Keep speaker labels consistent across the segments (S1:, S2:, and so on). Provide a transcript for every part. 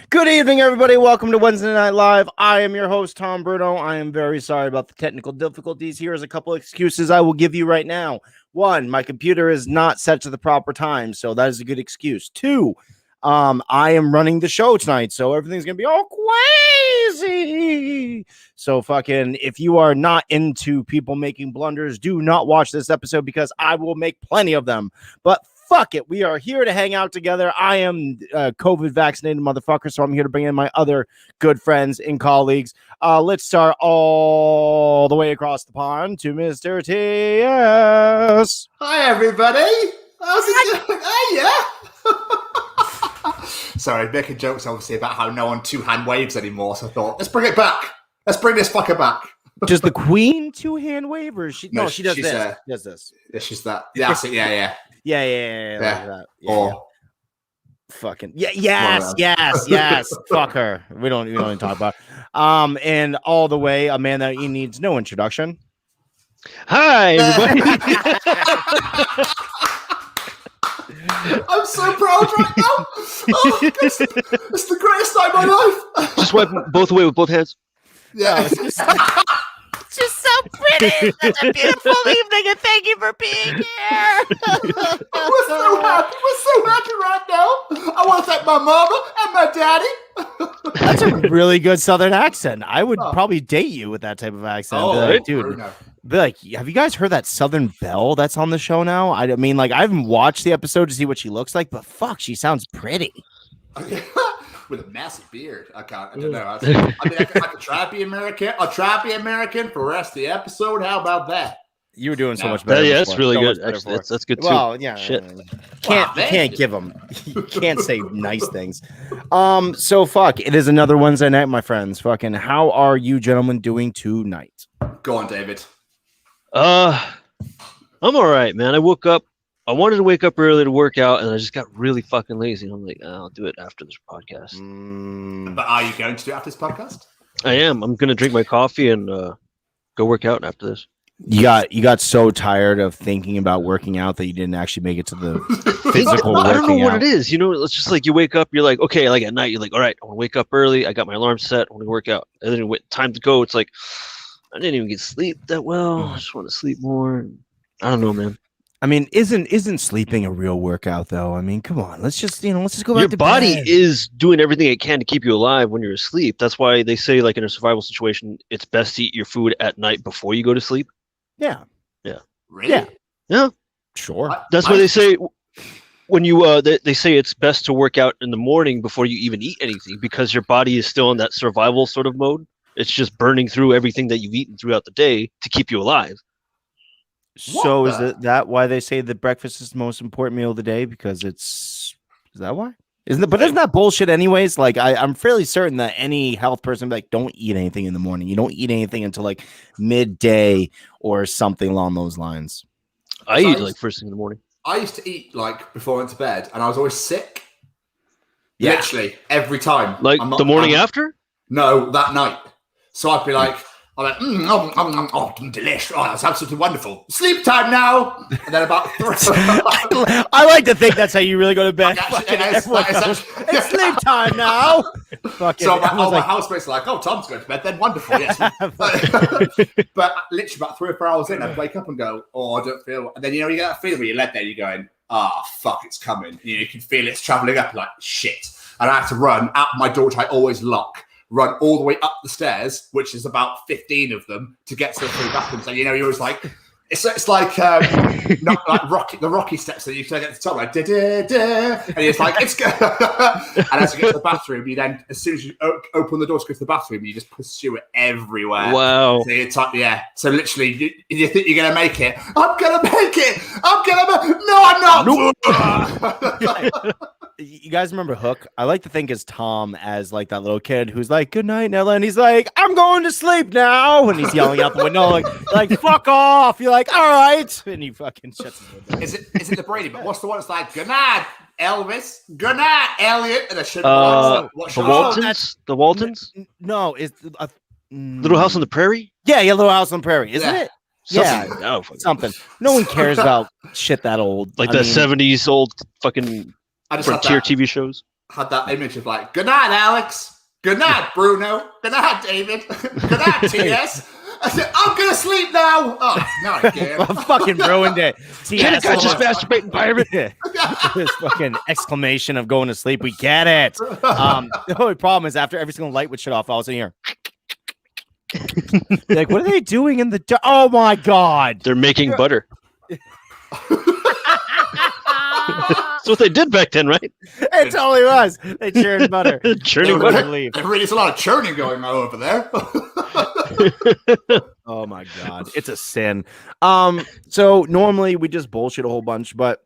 S1: Good evening, everybody. Welcome to Wednesday Night Live. I am your host, Tom Bruno. I am very sorry about the technical difficulties. Here's a couple excuses I will give you right now. One, my computer is not set to the proper time, so that is a good excuse. Two, I am running the show tonight, so everything's gonna be all crazy. So fucking, if you are not into people making blunders, do not watch this episode because I will make plenty of them. But fuck it, we are here to hang out together. I am a COVID vaccinated motherfucker, so I'm here to bring in my other good friends and colleagues. Let's start all the way across the pond to Mr. T.S.
S2: Hi, everybody. How's it going? Oh, yeah. Sorry, making jokes obviously about how no one two-hand waves anymore, so I thought, let's bring it back. Let's bring this fucker back.
S1: Does the Queen two-hand wave, or she does this. She does this.
S2: Yeah, she's that. Yeah, that's it. Yeah.
S1: Yeah. Like that. Yeah,
S2: or
S1: fucking yes. Fuck her. We don't even talk about. And all the way, a man that he needs no introduction.
S3: Hi, everybody.
S2: I'm so proud right now. Oh, it's the greatest night of my life.
S3: Just wipe both away with both hands.
S2: Yeah.
S1: It's just so pretty. Such a beautiful evening, and thank you for being here.
S2: We're so happy. We're so happy right now. I want to thank my mama and my daddy.
S1: That's a really good Southern accent. I would probably date you with that type of accent. Dude.
S2: Bruno.
S1: Be like, have you guys heard that Southern Belle that's on the show now? I mean, like, I haven't watched the episode to see what she looks like, but fuck, she sounds pretty.
S2: With a massive beard. I don't know. I mean, I could try to be American. I'll try to be American for the rest of the episode. How about that?
S1: You were doing so much better.
S3: Yeah, that's really good. Actually, that's good too.
S1: Well, yeah.
S3: Shit.
S1: Can't give them. You can't say nice things. So fuck. It is another Wednesday night, my friends. Fucking, how are you gentlemen doing tonight?
S2: Go on, David.
S3: I'm all right, man. I woke up. I wanted to wake up early to work out, and I just got really fucking lazy. I'm like, I'll do it after this podcast.
S2: But are you going to do it after this podcast?
S3: I am. I'm gonna drink my coffee and go work out after this.
S1: You got so tired of thinking about working out that you didn't actually make it to the physical working out.
S3: I don't know what it is. You know, it's just like you wake up, you're like, okay, like at night, you're like, all right, I want to wake up early. I got my alarm set. I want to work out. And then time to go. It's like, I didn't even get sleep that well. I just want to sleep more. I don't know, man.
S1: I mean, isn't sleeping a real workout though? I mean, come on, let's just go back to
S3: your body
S1: bed.
S3: is doing everything it can to keep you alive when you're asleep. That's why they say, like in a survival situation, it's best to eat your food at night before you go to sleep.
S1: Yeah.
S2: Really?
S3: Yeah.
S1: Sure.
S3: That's why they say when you they say it's best to work out in the morning before you even eat anything, because your body is still in that survival sort of mode. It's just burning through everything that you've eaten throughout the day to keep you alive.
S1: So is that why they say that breakfast is the most important meal of the day? Because is that why? Isn't that bullshit anyways? Like I'm fairly certain that any health person like don't eat anything in the morning. You don't eat anything until like midday or something along those lines.
S3: I eat like first thing in the morning.
S2: I used to eat like before I went to bed, and I was always sick.
S1: Yeah.
S2: Literally every time.
S3: Like the morning after?
S2: No, that night. So I'd be like, delish. Oh, that's absolutely wonderful. Sleep time now. And then about 3.
S1: I like to think that's how you really go to bed.
S2: It's
S1: sleep time now.
S2: So my housemates are like, oh, Tom's going to bed then. Wonderful, yes. But literally about 3 or 4 hours in, I'd wake up and go, oh, I don't feel. And then, you get that feeling where you're led there, you're going, fuck, it's coming. You can feel it's traveling up like shit. And I have to run out my door, which I always lock. Run all the way up the stairs, which is about 15 of them, to get to the 3 bathrooms. So you're always like, it's like not like the Rocky steps that you get to the top, like da da da, and it's like it's good. And as you get to the bathroom, you then, as soon as you open the door to go to the bathroom, you just pursue it everywhere.
S3: Wow.
S2: So you're So literally, you think you're gonna make it. I'm gonna make it. No, I'm not.
S1: Nope. You guys remember Hook? I like to think as Tom as like that little kid who's like, "Good night, Nella," and he's like, "I'm going to sleep now," and he's yelling out the window like "Fuck off!" You're like, "All right," and he fucking shuts his window.
S2: Is it the Brady? But what's the one that's like, "Good night, Elvis," "Good night, Elliot," and
S3: the Waltons? The Waltons?
S1: No, it's
S3: Little House on the Prairie.
S1: Yeah, Little House on the Prairie, isn't it?
S3: Something.
S1: Yeah, something. No one cares about shit that old.
S3: Like 70s old fucking
S2: I just
S3: Frontier TV shows.
S2: Had that image of like, good night, Alex. Good night, Bruno. Good night, David. Good night, TS. I said, I'm going to sleep now. Oh, not again.
S1: I fucking ruined it.
S3: Can a guy just masturbating pirate?
S1: This fucking exclamation of going to sleep. We get it. The only problem is after every single light would shut off, I was in here. Like, what are they doing in the dark? Oh my God.
S3: They're making butter. That's what they did back then, right?
S1: It totally was. They churned butter.
S3: Churning butter.
S2: There really is a lot of churning going on over there.
S1: Oh my God. It's a sin. So normally we just bullshit a whole bunch, but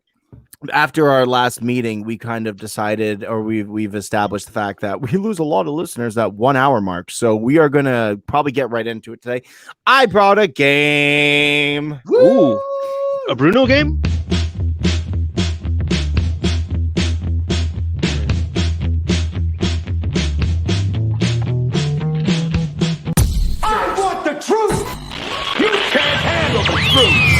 S1: after our last meeting, we kind of decided, or we've established the fact that we lose a lot of listeners at 1 hour mark. So we are gonna probably get right into it today. I brought a game.
S3: Ooh, a Bruno game?
S4: I want the truth. You can't handle the truth.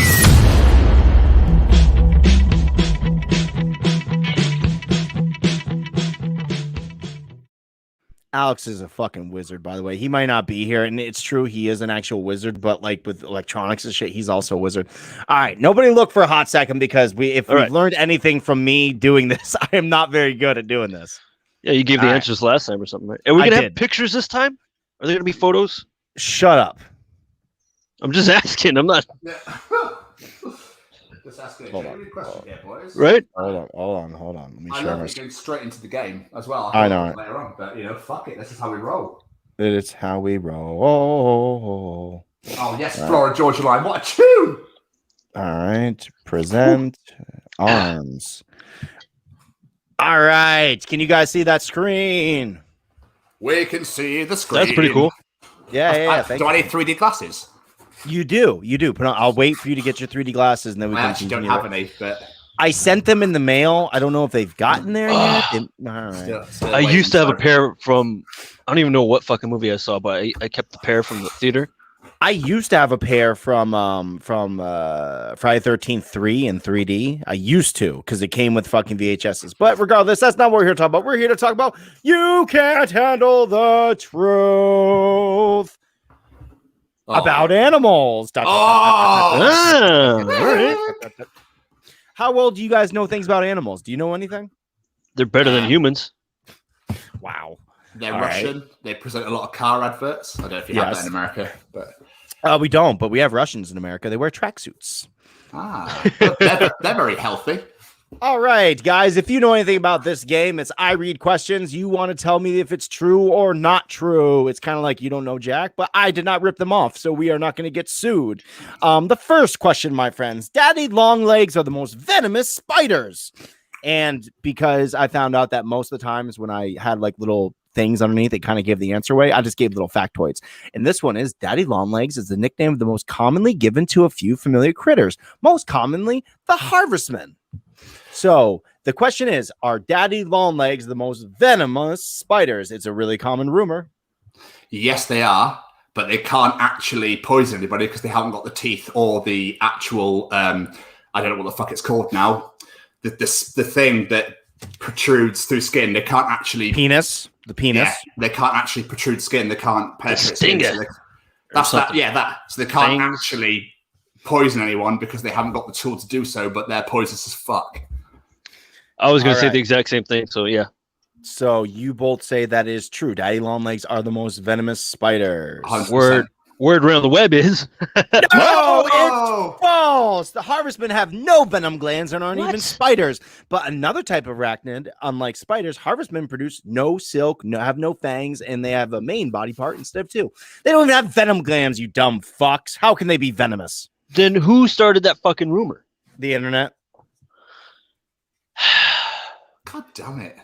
S1: Alex is a fucking wizard, by the way. He might not be here, and it's true he is an actual wizard, but like with electronics and shit, he's also a wizard. All right, nobody look for a hot second because we've learned anything from me doing this, I am not very good at doing this.
S3: Yeah, you gave the answers last time or something, right? Are we gonna have pictures this time? Are there gonna be photos?
S1: Shut up.
S3: I'm just asking. I'm not.
S2: Just asking
S1: Hold
S2: a
S1: on.
S2: question here, boys.
S3: Right?
S1: Hold on. Let me
S2: I
S1: share
S2: love
S1: my
S2: it going straight into the game as well.
S1: I know.
S2: Later on, but fuck it. This is how we roll.
S1: It's how we roll.
S2: Oh yes, Flora Georgia Line. What a tune!
S1: All right, present arms. All right, can you guys see that screen?
S2: We can see the screen.
S3: That's pretty cool.
S1: Yeah.
S2: Do I need 3D glasses?
S1: You do. Put on. I'll wait for you to get your 3D glasses, and then we
S2: I
S1: can.
S2: actually don't have any, but
S1: I sent them in the mail. I don't know if they've gotten there yet. All right.
S2: still
S3: I used to have a
S2: waiting
S3: pair from. I don't even know what fucking movie I saw, but I kept the pair from the theater.
S1: I used to have a pair from Friday 13th 3 in 3D. I used to because it came with fucking VHSs. But regardless, that's not what we're here to talk about. We're here to talk about You Can't Handle the Truth about animals.
S3: All right.
S1: How well do you guys know things about animals? Do you know anything?
S3: They're better than humans.
S1: Wow.
S2: They're
S1: All
S2: Russian.
S1: right.
S2: They present a lot of car adverts. I don't know if you have that in America, but
S1: We don't, but we have Russians in America. They wear tracksuits.
S2: they're very healthy.
S1: All right, guys, if you know anything about this game, it's I read questions. You want to tell me if it's true or not true. It's kind of like you don't know Jack, but I did not rip them off, so we are not going to get sued. The first question, my friends, daddy long legs are the most venomous spiders. And because I found out that most of the times when I had like little things underneath, it kind of gave the answer away. I just gave little factoids. And this one is daddy longlegs is the nickname of the most commonly given to a few familiar critters, most commonly the harvestman. So the question is, are daddy longlegs the most venomous spiders? It's a really common rumor.
S2: Yes, they are, but they can't actually poison anybody because they haven't got the teeth or the actual, I don't know what the fuck it's called now. The thing that protrudes through skin. They can't actually...
S1: The penis.
S2: Yeah, they can't actually protrude skin. They can't penetrate
S3: sting
S2: skin.
S3: it.
S2: So that. So they can't
S3: Fangs.
S2: actually poison anyone because they haven't got the tool to do so, but they're poisonous as fuck.
S3: I was going to
S1: All
S3: say
S1: right.
S3: the exact same thing. So yeah.
S1: So you both say that is true. Daddy longlegs are the most venomous spiders.
S2: 100%.
S3: Word around the web is
S1: No, it's false. The harvestmen have no venom glands and aren't even spiders. But another type of arachnid, unlike spiders, harvestmen produce no silk, have no fangs, and they have a main body part instead of two. They don't even have venom glands, you dumb fucks. How can they be venomous?
S3: then who started that fucking rumor?
S1: The internet.
S2: God damn it.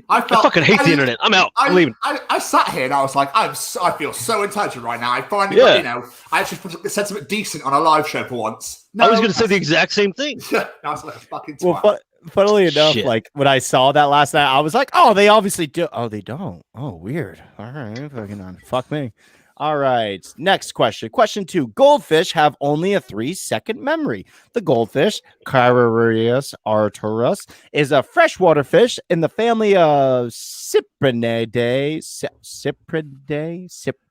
S3: I fucking hate the internet. I'm out. I'm leaving.
S2: I sat here and I was like, I feel so entitled right now. I finally got, I actually said something decent on a live show for once. No,
S3: I was going to say the exact same thing.
S2: I was like a fucking twat.
S1: Well, funnily enough,
S3: Shit.
S1: like when I saw that last night, I was like, oh, they obviously do. Oh, they don't. Oh, weird. All right. Fucking on. Fuck me. All right. Next question. Question 2. Goldfish have only a 3-second memory. The goldfish, Chirarius arturus, is a freshwater fish in the family of Cyprinidae.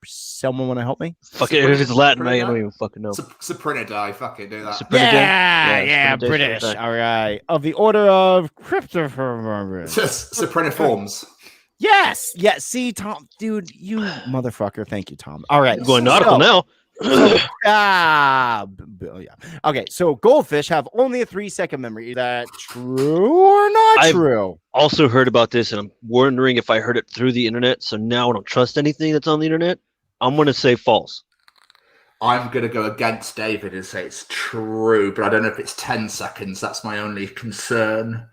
S1: Someone want to help me?
S3: Fuck it. If it's Latin, I don't even fucking know.
S2: Cyprinidae. Fuck it, do that.
S1: Yeah,
S3: Cyprinidae,
S1: British.
S3: Cyprinidae.
S1: All right. Of the order of Cryptoforms.
S2: Cypriniforms.
S1: Yes. Yeah. See, Tom, dude, you motherfucker. Thank you, Tom. All right.
S3: I'm going nautical now.
S1: Yeah. Okay. So goldfish have only a 3-second memory. Is that true or not true?
S3: Also heard about this, and I'm wondering if I heard it through the internet. So now I don't trust anything that's on the internet. I'm going to say false.
S2: I'm going to go against David and say it's true, but I don't know if it's 10 seconds. That's my only concern.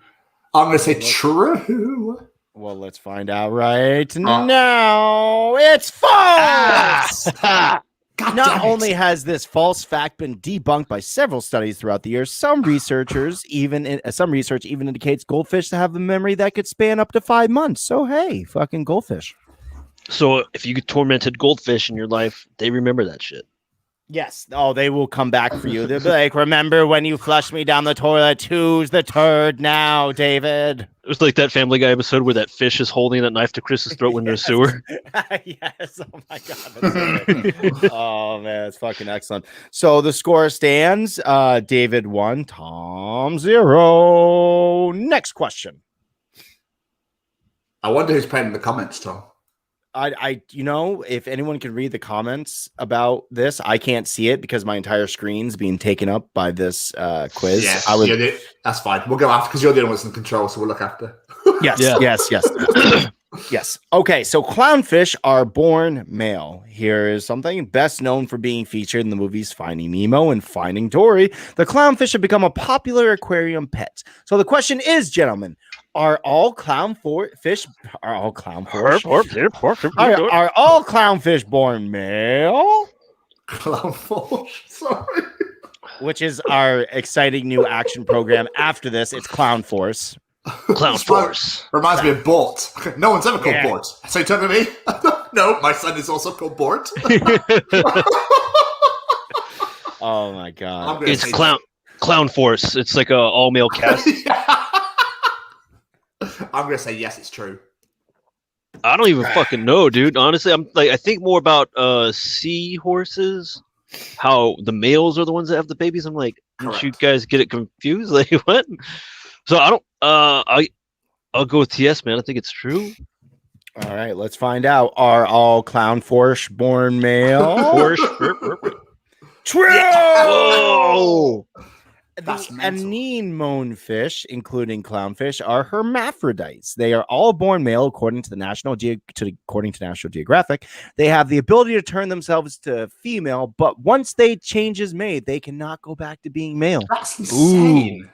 S2: I'm going to say true.
S1: Well, let's find out right now. It's false. Not only has this false fact been debunked by several studies throughout the years, some research even indicates goldfish have a memory that could span up to 5 months. So hey, fucking goldfish. So
S3: if you tormented goldfish in your life, they remember that shit.
S1: Yes. Oh, they will come back for you. They'll be like, remember when you flushed me down the toilet? Who's the turd now, David?
S3: It was like that Family Guy episode where that fish is holding that knife to Chris's throat when they're in the sewer.
S1: Yes. Oh, my God. Oh, man. It's fucking excellent. So the score stands David 1, Tom 0. Next question.
S2: I wonder who's playing in the comments, Tom.
S1: If anyone can read the comments about this, I can't see it because my entire screen's being taken up by this quiz.
S2: Yeah, that's fine. We'll go after because you're the only one that's in control, so we'll look after.
S1: Yes. Yes. Okay, so clownfish are born male. Here is something best known for being featured in the movies Finding Nemo and Finding Dory. The clownfish have become a popular aquarium pet. So the question is, gentlemen, are all clownfish born male?
S2: Clownfish, sorry.
S1: Which is our exciting new action program after this. It's Clown Force.
S3: Clown Force.
S2: Reminds me of Bort. No one's ever called Bort. So you turn to me? No, my son is also called Bort.
S1: Oh my God.
S3: It's Clown Force. It's like a all-male cast.
S2: I'm gonna say yes, it's true.
S3: I don't even fucking know, dude. Honestly, I think more about seahorses. How the males are the ones that have the babies. I'm like, don't you guys get it confused? Like what? So I don't. I'll go with yes, man. I think it's true.
S1: All right, let's find out. Are all clownfish born male? True.
S3: Whoa.
S1: The anemone fish, including clownfish, are hermaphrodites. They are all born male, according to National Geographic. They have the ability to turn themselves to female, but once they change is made, they cannot go back to being male.
S2: That's insane. Ooh.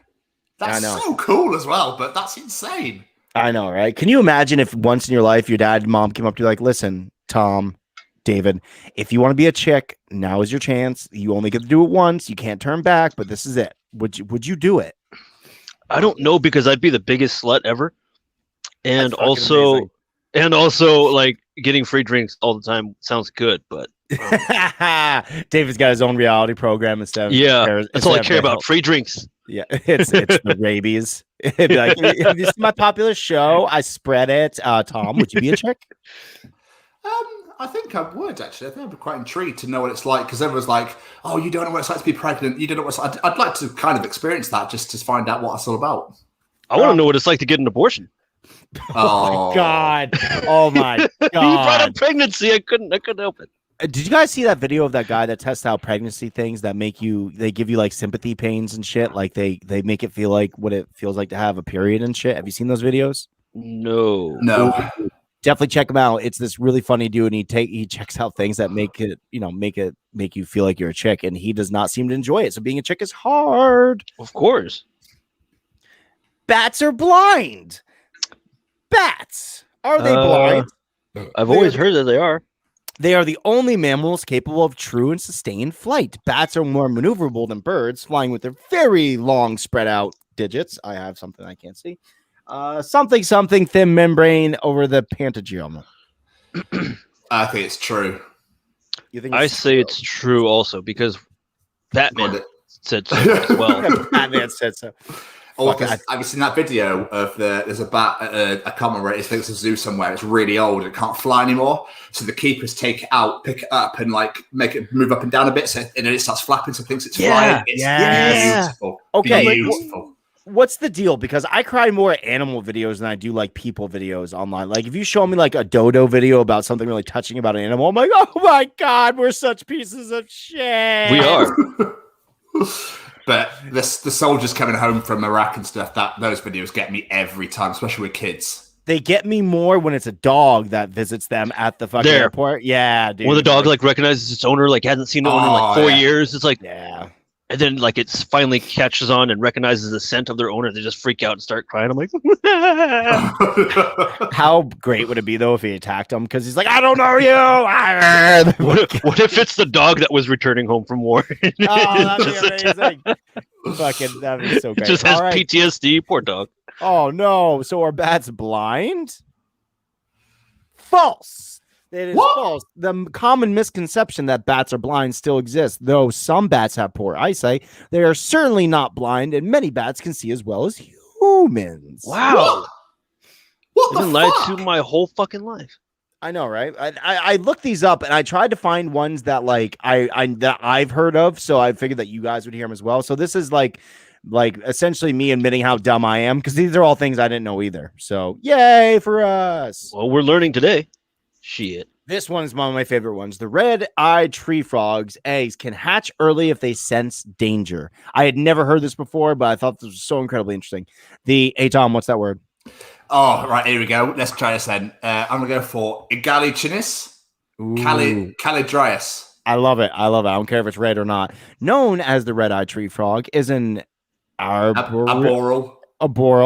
S2: That's
S1: I know.
S2: So cool as well, but that's insane.
S1: I know, right? Can you imagine if once in your life your dad and mom came up to you like, listen, Tom, David, if you want to be a chick, now is your chance. You only get to do it once. You can't turn back, but this is it. Would you do it?
S3: I don't know because I'd be the biggest slut ever, and also like getting free drinks all the time sounds good. But
S1: David's got his own reality program instead.
S3: That's all I care about. Free drinks.
S1: Yeah, it's the rabies. It'd be like, this is my popular show. I spread it. Tom, would you be a chick?
S2: I think I would actually. I think I'd be quite intrigued to know what it's like because everyone's like, "Oh, you don't know what it's like to be pregnant. You don't know what it's like." I'd like to kind of experience that just to find out what it's all about.
S3: I want to know what it's like to get an abortion.
S1: Oh my God! Oh my God!
S3: You brought up pregnancy. I couldn't help it.
S1: Did you guys see that video of that guy that tests out pregnancy things that they give you like sympathy pains and shit? Like they make it feel like what it feels like to have a period and shit. Have you seen those videos?
S3: No.
S1: Definitely check him out. It's this really funny dude, and he checks out things that make you feel like you're a chick, and he does not seem to enjoy it. So being a chick is hard.
S3: Of course.
S1: Bats are blind. Bats. Are they blind?
S3: I've always heard that they are.
S1: They are the only mammals capable of true and sustained flight. Bats are more maneuverable than birds, flying with their very long spread out digits. I have something I can't see. Something thin membrane over the patagium.
S2: I think it's true.
S1: You think
S3: I say it's true also because Batman said so as well.
S1: Batman said so.
S2: Oh, have you seen that video of there's a bat at I can't remember, it's a zoo somewhere, it's really old, it can't fly anymore. So the keepers take it out, pick it up, and like make it move up and down a bit, so and then it starts flapping, so it thinks it's flying. It's beautiful.
S1: Okay.
S2: Beautiful.
S1: What's the deal? Because I cry more at animal videos than I do like people videos online. Like if you show me like a dodo video about something really touching about an animal, I'm like, oh my God, we're such pieces of shit.
S3: We are.
S2: But the soldiers coming home from Iraq and stuff, those videos get me every time, especially with kids.
S1: They get me more when it's a dog that visits them at the fucking airport. Yeah, dude.
S3: When the dog like recognizes its owner, like hasn't seen the owner in like 4 years. It's like, and then like it finally catches on and recognizes the scent of their owner. They just freak out and start crying. I'm like,
S1: how great would it be though if he attacked him? Because he's like, I don't know you.
S3: What if it's the dog that was returning home from war?
S1: Oh, that'd be amazing. Fucking, that'd be so great.
S3: Just has PTSD. Poor dog.
S1: Oh no! So are bats blind? False. It is false. The common misconception that bats are blind still exists, though some bats have poor eyesight. They are certainly not blind, and many bats can see as well as humans.
S3: Wow.
S2: What
S3: I've been lied to my whole fucking life.
S1: I know, right? I looked these up and I tried to find ones that like that I've heard of, so I figured that you guys would hear them as well. So this is like essentially me admitting how dumb I am, because these are all things I didn't know either. So yay for us.
S3: Well, we're learning today. Shit.
S1: This one's one of my favorite ones. The red-eyed tree frog's eggs can hatch early if they sense danger. I had never heard this before, but I thought this was so incredibly interesting. Hey, Tom, what's that word?
S2: Oh, right, here we go. Let's try this then. I'm going to go for Igalichinis calidrius.
S1: I love it. I don't care if it's red or not. Known as the red-eyed tree frog is an arboreal,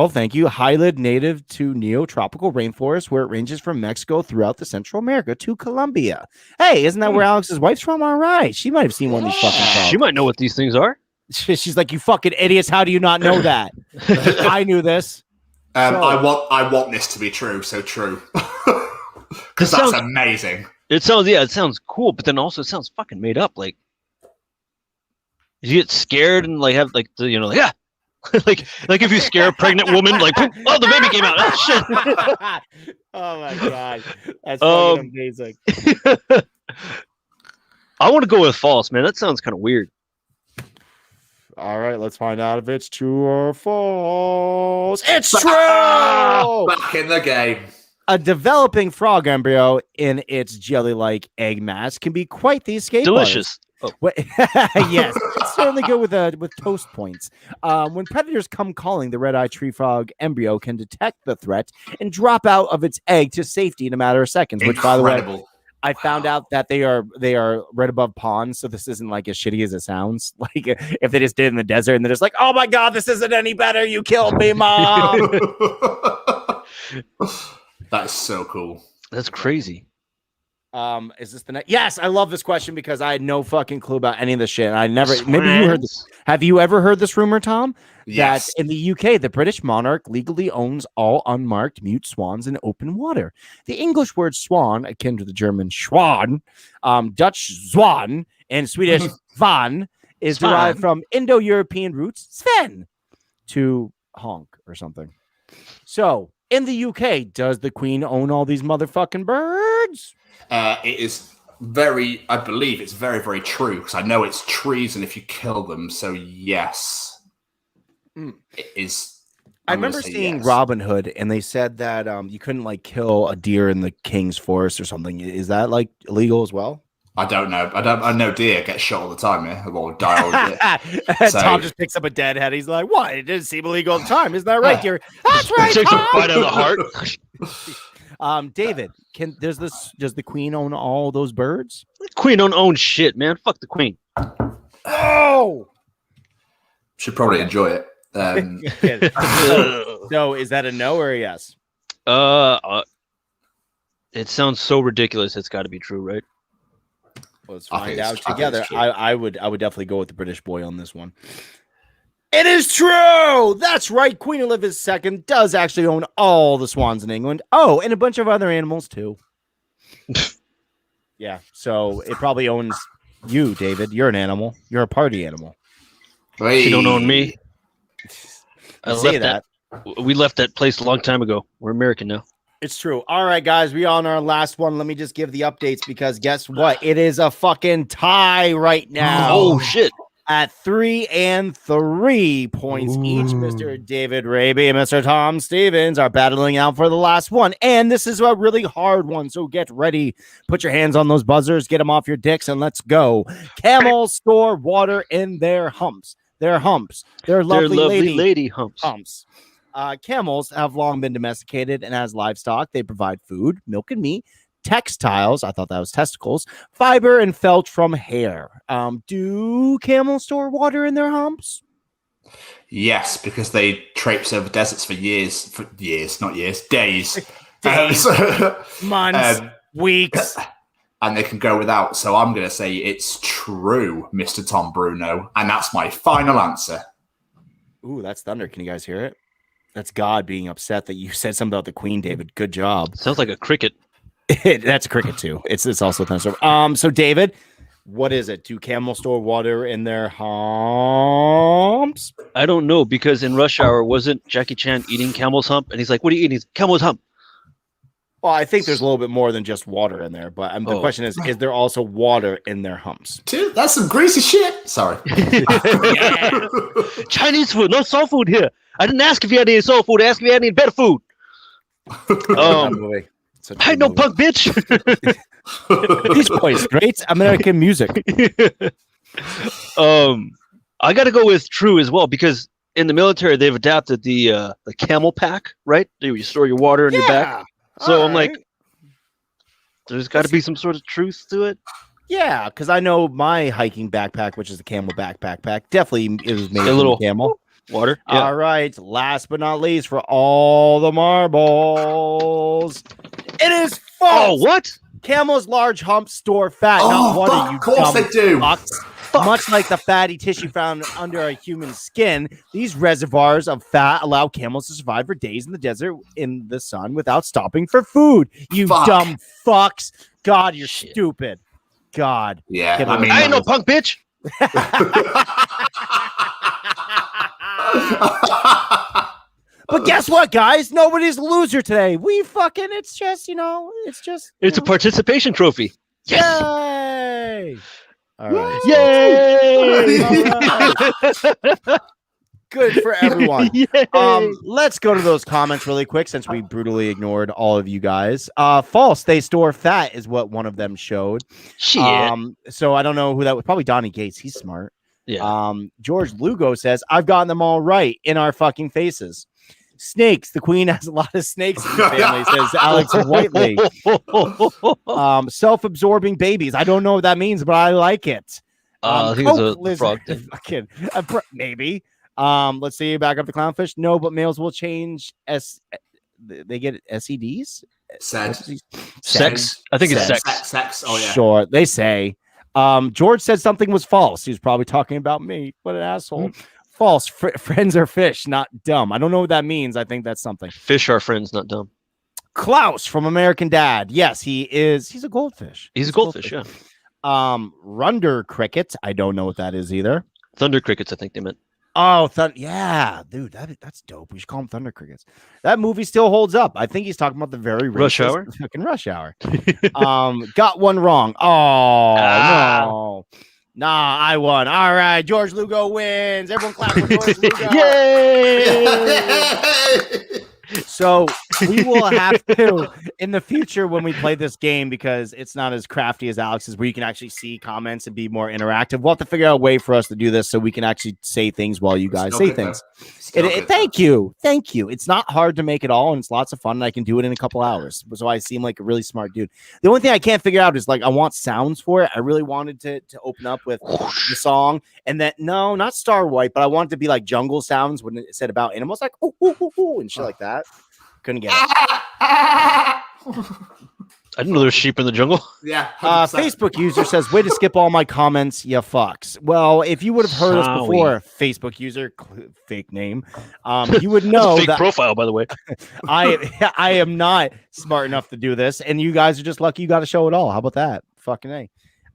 S1: thank you, hyalid native to neotropical rainforest where it ranges from Mexico throughout the Central America to Colombia. Hey, isn't that where Alex's wife's from? All right. She might have seen one of these fucking frogs.
S3: She might know what these things are.
S1: She's like, you fucking idiots. How do you not know that? I knew this.
S2: I want this to be true, so true. Because that's amazing.
S3: It sounds cool, but then also it sounds fucking made up. Like, you get scared and like have like the, yeah. like if you scare a pregnant woman, like, oh, the baby came out. Oh shit.
S1: Oh my God. That's fucking amazing.
S3: I want to go with false, man. That sounds kind of weird.
S1: All right, let's find out if it's true or false. It's true!
S2: Back in the game.
S1: A developing frog embryo in its jelly-like egg mass can be quite the escape.
S3: Delicious.
S1: Oh. Yes, it's certainly good with toast points. When predators come calling, the red-eyed tree frog embryo can detect the threat and drop out of its egg to safety in a matter of seconds. Which, by the way, I found out that they are right above ponds, so this isn't like as shitty as it sounds. Like if they just did it in the desert and they're just like, "Oh my God, this isn't any better. You killed me, Mom."
S2: That's so cool.
S3: That's crazy.
S1: Is this the next? Yes, I love this question because I had no fucking clue about any of this shit. I never. Maybe you heard this. Have you ever heard this rumor, Tom?
S2: Yes.
S1: That in the UK, the British monarch legally owns all unmarked mute swans in open water. The English word swan, akin to the German Schwan, Dutch Zwan, and Swedish Van, is derived from Indo-European roots Sven, to honk or something. So, in the UK, does the Queen own all these motherfucking birds?
S2: It is I believe it's very, very true, because I know it's treason if you kill them. So yes, it is.
S1: I remember seeing Robin Hood, and they said that you couldn't like kill a deer in the king's forest or something. Is that like illegal as well?
S2: I don't know. I know deer get shot all the time. Yeah, or die all the time.
S1: Tom just picks up a dead head. He's like, "What? It didn't seem illegal at the time. Isn't that right, dear?" That's right.
S3: Takes a bite out of the heart.
S1: David, does the Queen own all those birds?
S3: The Queen don't own shit, man. Fuck the Queen.
S1: Oh,
S2: should probably enjoy it.
S1: So, is that a no or a yes?
S3: It sounds so ridiculous. It's got to be true, right?
S1: Let's find out together. I would definitely go with the British boy on this one. It is true. That's right. Queen Elizabeth II does actually own all the swans in England. Oh, and a bunch of other animals too. Yeah. So it probably owns you, David. You're an animal. You're a party animal.
S3: You don't own me. I
S1: You say
S3: left that. We left that place a long time ago. We're American now.
S1: It's true. All right, guys, we on our last one. Let me just give the updates because guess what? It is a fucking tie right now.
S3: Oh shit!
S1: At 3 and 3 points each, Mr. David Raby and Mr. Tom Stevens are battling out for the last one. And this is a really hard one, so get ready. Put your hands on those buzzers, get them off your dicks, and let's go. Camels store water in their humps. Their humps. Their lovely
S3: lady humps.
S1: Camels have long been domesticated, and as livestock, they provide food, milk, and meat. Textiles, I thought that was testicles, fiber, and felt from hair. Do camels store water in their humps?
S2: Yes, because they traipse over deserts for years, not years, days.
S1: Months, weeks.
S2: And they can go without. So I'm going to say it's true, Mr. Tom Bruno. And that's my final answer.
S1: Ooh, that's thunder. Can you guys hear it? That's God being upset that you said something about the Queen, David. Good job.
S3: Sounds like a cricket.
S1: That's cricket too. It's also thunderstorm. So David, what is it? Do camels store water in their humps?
S3: I don't know because in Rush Hour wasn't Jackie Chan eating camel's hump, and he's like, "What are you eating?" He's camel's hump.
S1: Well, I think there's a little bit more than just water in there, but the question is there also water in their humps?
S2: Dude, that's some greasy shit. Sorry.
S3: Yeah. Chinese food, no soul food here. I didn't ask if you had any soul food. I asked if you had any better food. I know punk bitch.
S1: These boys, great American music.
S3: I got to go with true as well because in the military they've adapted the camel pack, right? You store your water in your back. So I'm like, there's got to be some sort of truth to it.
S1: Yeah, because I know my hiking backpack, which is the camel backpack, definitely is made
S3: of
S1: camel.
S3: Water. Yeah.
S1: All right. Last but not least, for all the marbles, it is false.
S3: Oh, what?
S1: Camels' large humps store fat, not water. You
S2: of course they do.
S1: Much like the fatty tissue found under a human skin, these reservoirs of fat allow camels to survive for days in the desert in the sun without stopping for food. You dumb fucks. God, you're stupid. God.
S2: Yeah.
S3: I ain't no punk bitch.
S1: But guess what, guys? Nobody's a loser today. It's
S3: a participation trophy.
S1: Yes. Yay! All right.
S3: Yay!
S1: Good for everyone. Let's go to those comments really quick since we brutally ignored all of you guys. False. They store fat is what one of them showed.
S3: Shit.
S1: So I don't know who that was. Probably Donnie Gates. He's smart.
S3: Yeah.
S1: George Lugo says, I've gotten them all right in our fucking faces. Snakes. The Queen has a lot of snakes in the family, says Alex Whiteley. Self-absorbing babies. I don't know what that means, but I like it.
S3: I think it's a frog thing.
S1: Maybe. Let's see. Back up the clownfish. No, but males will change. They get SEDs?
S3: Sex. I think it's sex.
S2: Sex. Oh, yeah.
S1: Sure. They say. George said something was false. He was probably talking about me. What an asshole. False. Friends are fish, not dumb. I don't know what that means. I think that's something.
S3: Fish are friends, not dumb.
S1: Klaus from American Dad. Yes, he is. He's a goldfish.
S3: He's a goldfish, yeah.
S1: Runder cricket. I don't know what that is either.
S3: Thunder crickets, I think they meant.
S1: Oh, yeah, dude, that's dope. We should call them Thunder Crickets. That movie still holds up. I think he's talking about the very
S3: Rush Hour.
S1: Fucking Rush Hour. Got one wrong. Oh no. Nah, I won. All right, George Lugo wins. Everyone clap for George Lugo.
S3: Yay!
S1: So we will have to in the future when we play this game, because it's not as crafty as Alex's, where you can actually see comments and be more interactive. We'll have to figure out a way for us to do this so we can actually say things while you guys say things. Thank you. It's not hard to make it all, and it's lots of fun, and I can do it in a couple hours. So I seem like a really smart dude. The only thing I can't figure out is, like, I want sounds for it. I really wanted to open up with the song, and then no, not Star White, but I wanted to be like jungle sounds when it said about animals, like ooh, ooh, ooh, ooh, and shit like that. Couldn't get it.
S3: I didn't know there was sheep in the jungle.
S2: Yeah.
S1: Facebook user says, way to skip all my comments, you fucks. Well, if you would have heard us before, Facebook user, fake name, you would know
S3: fake profile, by the way.
S1: I am not smart enough to do this, and you guys are just lucky you got to show it all. How about that? Fucking A.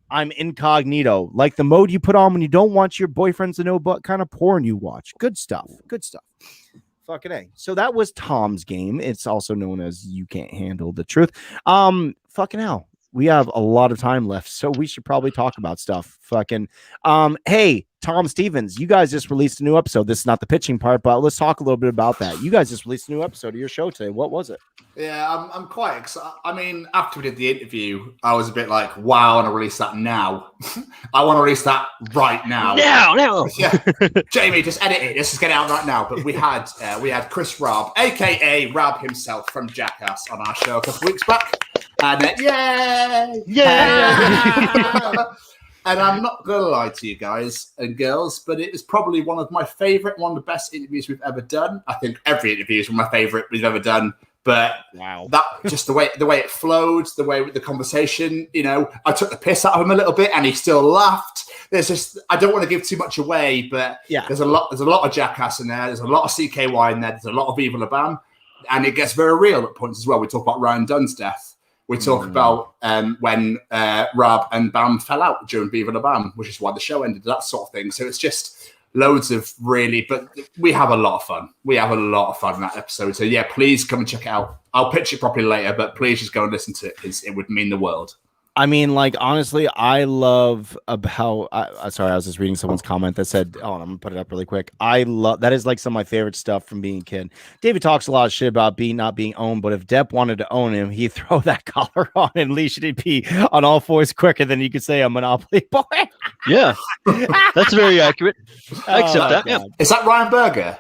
S1: I'm incognito, like the mode you put on when you don't want your boyfriends to know what kind of porn you watch. Good stuff. Good stuff. Fucking A. So that was Tom's game. It's also known as You Can't Handle the Truth. Fucking hell. We have a lot of time left, so we should probably talk about stuff. Fucking hey, Tom Stevens, you guys just released a new episode. This is not the pitching part, but let's talk a little bit about that. You guys just released a new episode of your show today. What was it?
S2: Yeah, I'm quite excited. I mean, after we did the interview, I was a bit like, wow, I want to release that now. I want to release that right now.
S3: Now.
S2: Yeah. Jamie, just edit it. Let's just get it out right now. But we had Chris Rabb, aka Rabb himself from Jackass, on our show a couple weeks back. And yay! And I'm not going to lie to you guys and girls, but it is probably one of my favorite, one of the best interviews we've ever done. I think every interview is one of my favorite we've ever done. But
S1: wow,
S2: that just the way it flowed, the way with the conversation, you know, I took the piss out of him a little bit and he still laughed. There's just, I don't want to give too much away, but
S1: yeah,
S2: there's a lot of Jackass in there. There's a lot of CKY in there. There's a lot of Viva La Bam. And it gets very real at points as well. We talk about Ryan Dunn's death. We talk about when Rabb and Bam fell out during Viva La Bam, which is why the show ended, that sort of thing. So it's just loads of really, but we have a lot of fun. We have a lot of fun in that episode. So yeah, please come and check it out. I'll pitch it properly later, but please just go and listen to it because it would mean the world.
S1: I mean, like, honestly, I love about, sorry, I was just reading someone's comment that said, oh, I'm gonna put it up really quick. I love, that is like some of my favorite stuff from being a kid. David talks a lot of shit about not being owned, but if Depp wanted to own him, he'd throw that collar on and leash it be on all fours quicker than you could say a Monopoly boy.
S3: Yeah, that's very accurate. I accept that. Yeah.
S2: Is that Ryan Berger?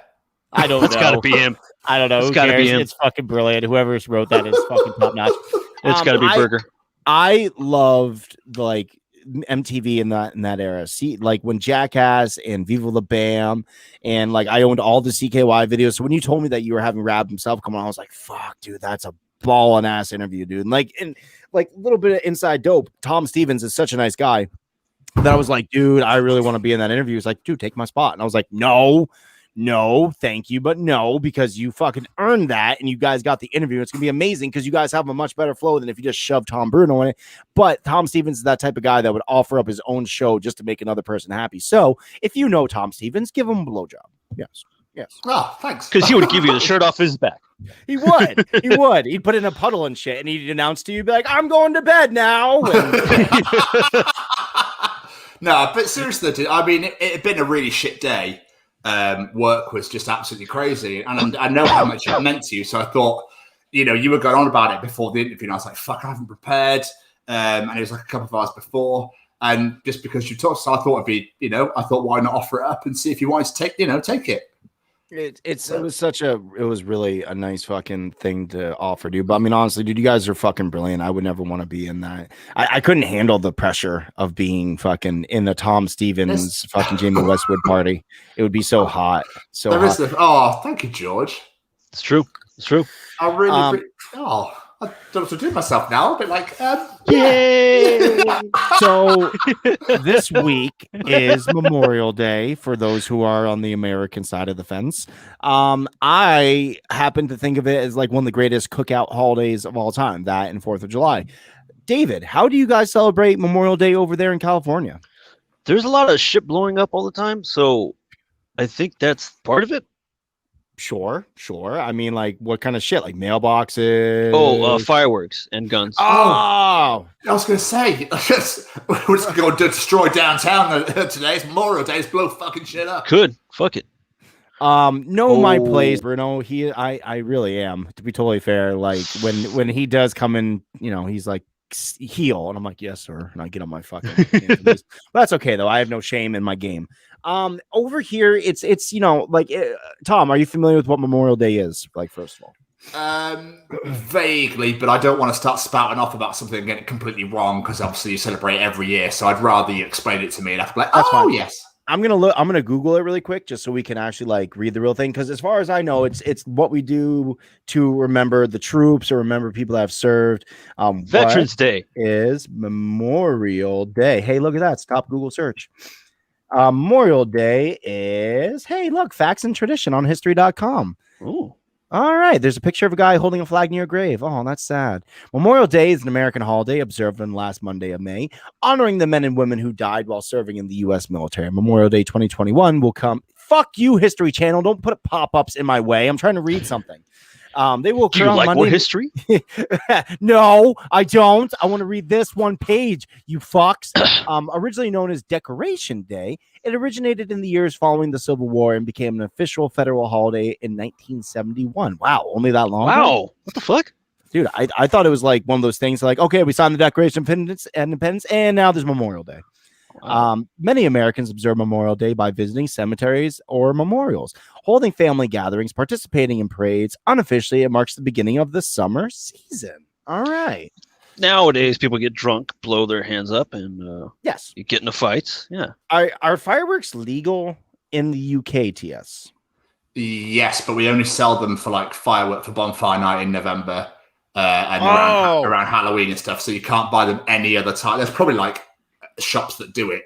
S1: I don't know.
S3: It's got to be him.
S1: I don't know.
S3: It's
S1: Who
S3: got to be
S1: cares?
S3: him.
S1: It's fucking brilliant. Whoever wrote that is fucking top notch.
S3: It's got to be Berger.
S1: I loved like MTV in that era. See, like when Jackass and Viva La Bam, and like I owned all the CKY videos. So when you told me that you were having Rabb himself come on, I was like, "Fuck, dude, that's a ballin' ass interview, dude." And like a little bit of inside dope. Tom Stevens is such a nice guy that I was like, "Dude, I really want to be in that interview." He's like, "Dude, take my spot," and I was like, No, thank you, but no, because you fucking earned that and you guys got the interview. It's gonna be amazing because you guys have a much better flow than if you just shoved Tom Bruno in it. But Tom Stevens is that type of guy that would offer up his own show just to make another person happy. So if you know Tom Stevens, give him a blowjob. Yes.
S2: Oh, thanks.
S3: Because he would give you the shirt off his back.
S1: He would. He'd put in a puddle and shit, and he'd announce to you, be like, "I'm going to bed now."
S2: No, but seriously, dude, I mean, it had been a really shit day. Work was just absolutely crazy, and I know how much it meant to you. So I thought, you know, you were going on about it before the interview, and I was like, "Fuck, I haven't prepared." And it was like a couple of hours before, and just because you talked, so I thought it'd be, you know, I thought why not offer it up and see if you wanted to take it. It
S1: was really a nice fucking thing to offer, dude. But I mean, honestly, dude, you guys are fucking brilliant. I would never want to be in that. I couldn't handle the pressure of being fucking in the Tom Stevens fucking Jamie Westwood party. It would be so hot. So hot.
S2: Thank you, George.
S3: It's true.
S2: I really I don't know what to do with myself now. A bit like,
S1: yay! So this week is Memorial Day for those who are on the American side of the fence. I happen to think of it as like one of the greatest cookout holidays of all time, that and 4th of July. David, how do you guys celebrate Memorial Day over there in California?
S3: There's a lot of shit blowing up all the time, so I think that's part of it.
S1: Sure. I mean, like, what kind of shit? Like mailboxes?
S3: Oh, fireworks and guns.
S2: Oh, I was going to say, we're just going to destroy downtown today. It's Memorial Day. Let's blow fucking shit up.
S3: Could. Fuck it.
S1: My place, Bruno. I really am, to be totally fair. Like, when he does come in, you know, he's like, heal, and I'm like, yes, sir, and I get on my fucking but that's okay though. I have no shame in my game. Over here it's you know, like Tom, are you familiar with what Memorial Day is, like, first of all?
S2: Vaguely, but I don't want to start spouting off about something and get it completely wrong, because obviously you celebrate every year, so I'd rather you explain it to me and I'd be like, oh yes.
S1: I'm gonna Google it really quick just so we can actually like read the real thing, because as far as I know, it's what we do to remember the troops or remember people that have served.
S3: Veterans Day
S1: is Memorial Day. Hey, look at that! Stop Google search. Memorial Day is, hey, look, facts and tradition on history.com.
S3: Ooh.
S1: All right. There's a picture of a guy holding a flag near a grave. Oh, that's sad. Memorial Day is an American holiday observed on the last Monday of May, honoring the men and women who died while serving in the U.S. military. Memorial Day 2021 will come. Fuck you, History Channel. Don't put pop-ups in my way. I'm trying to read something. They will
S3: Do you like more history?
S1: No, I don't. I want to read this one page, you fucks. Originally known as Decoration Day, it originated in the years following the Civil War and became an official federal holiday in 1971. Wow, only that long ago?
S3: Wow, what the fuck?
S1: Dude, I thought it was like one of those things like, okay, we signed the Declaration of Independence, and now there's Memorial Day.
S3: Wow.
S1: Many Americans observe Memorial Day by visiting cemeteries or memorials, holding family gatherings, participating in parades. Unofficially, it marks the beginning of the summer season. All right.
S3: Nowadays, people get drunk, blow their hands up, and
S1: Yes.
S3: you get into fights. Yeah.
S1: Are fireworks legal in the UK, TS?
S2: Yes, but we only sell them for like firework for bonfire night in November and around Halloween and stuff. So you can't buy them any other time. There's probably like shops that do it,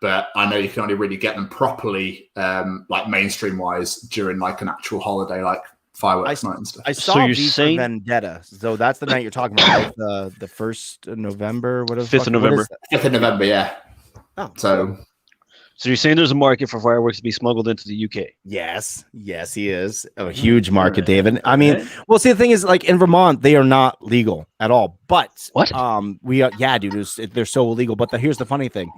S2: but I know you can only really get them properly like mainstream wise during like an actual holiday like fireworks night and stuff.
S1: I saw V for Vendetta, so that's the night you're talking about, right? the 1st of November, what is
S3: 5th of November.
S2: 5th of November, yeah.
S1: Oh,
S2: so
S3: you're saying there's a market for fireworks to be smuggled into the UK?
S1: yes, he is a huge market, David. I mean, well, see, the thing is, like in Vermont, they are not legal at all. But
S3: what?
S1: We are, yeah, dude, they're so illegal. But here's the funny thing: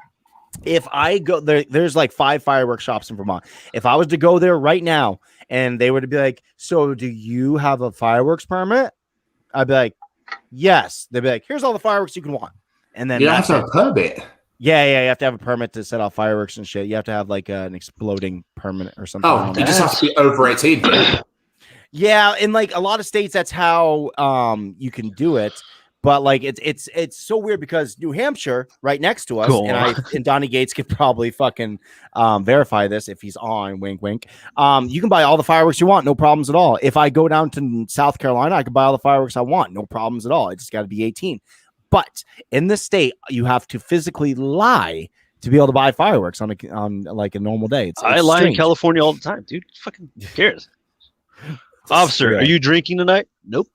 S1: if I go there, there's like 5 fireworks shops in Vermont. If I was to go there right now and they were to be like, "So, do you have a fireworks permit?" I'd be like, "Yes." They'd be like, "Here's all the fireworks you can want," and then
S2: you have to have a permit.
S1: Yeah, you have to have a permit to set off fireworks and shit. You have to have like an exploding permit or something.
S2: Oh, you just have to be over 18.
S1: Yeah, in like a lot of states, that's how you can do it. But like it's so weird because New Hampshire, right next to us, and Donnie Gates could probably fucking verify this if he's on. Wink, wink. You can buy all the fireworks you want, no problems at all. If I go down to South Carolina, I can buy all the fireworks I want, no problems at all. I just got to be 18. But in the state, you have to physically lie to be able to buy fireworks on like a normal day. It's
S3: I lie
S1: strange.
S3: in California all the time, dude. Fucking who cares? Officer, are you drinking tonight? Nope.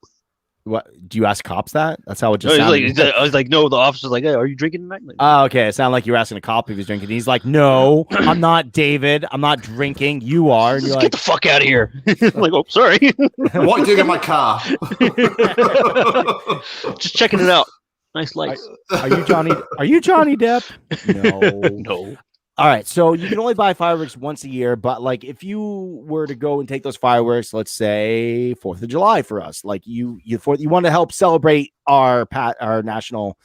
S1: What do you ask cops that? That's how it just
S3: No,
S1: sounded.
S3: I was like, no. The officer's like, hey, are you drinking tonight? Like,
S1: Oh, okay. It sounded like you were asking a cop if he was drinking. He's like, no, I'm not, David. I'm not drinking. You are. And you're
S3: get
S1: like,
S3: the fuck out of here. I'm like, oh, sorry.
S2: What are you doing in my car?
S3: Just checking it out. Nice lights.
S1: Are you Johnny? Are you Johnny Depp? No.
S3: No.
S1: All right. So you can only buy fireworks once a year, but like if you were to go and take those fireworks, let's say 4th of July for us, like you want to help celebrate our national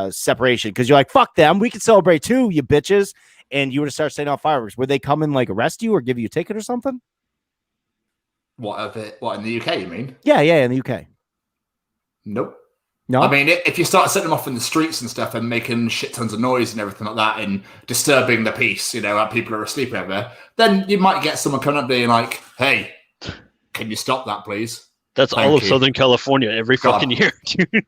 S1: separation because you're like, fuck them. We can celebrate too, you bitches. And you were to start setting off fireworks. Would they come and like arrest you or give you a ticket or something?
S2: What in the UK, you mean?
S1: Yeah, in the UK.
S2: Nope.
S1: No,
S2: I mean, if you start setting them off in the streets and stuff and making shit tons of noise and everything like that and disturbing the peace, you know, like people are asleep over, then you might get someone coming up being like, hey, can you stop that, please?
S3: That's all of Southern California every fucking year, dude.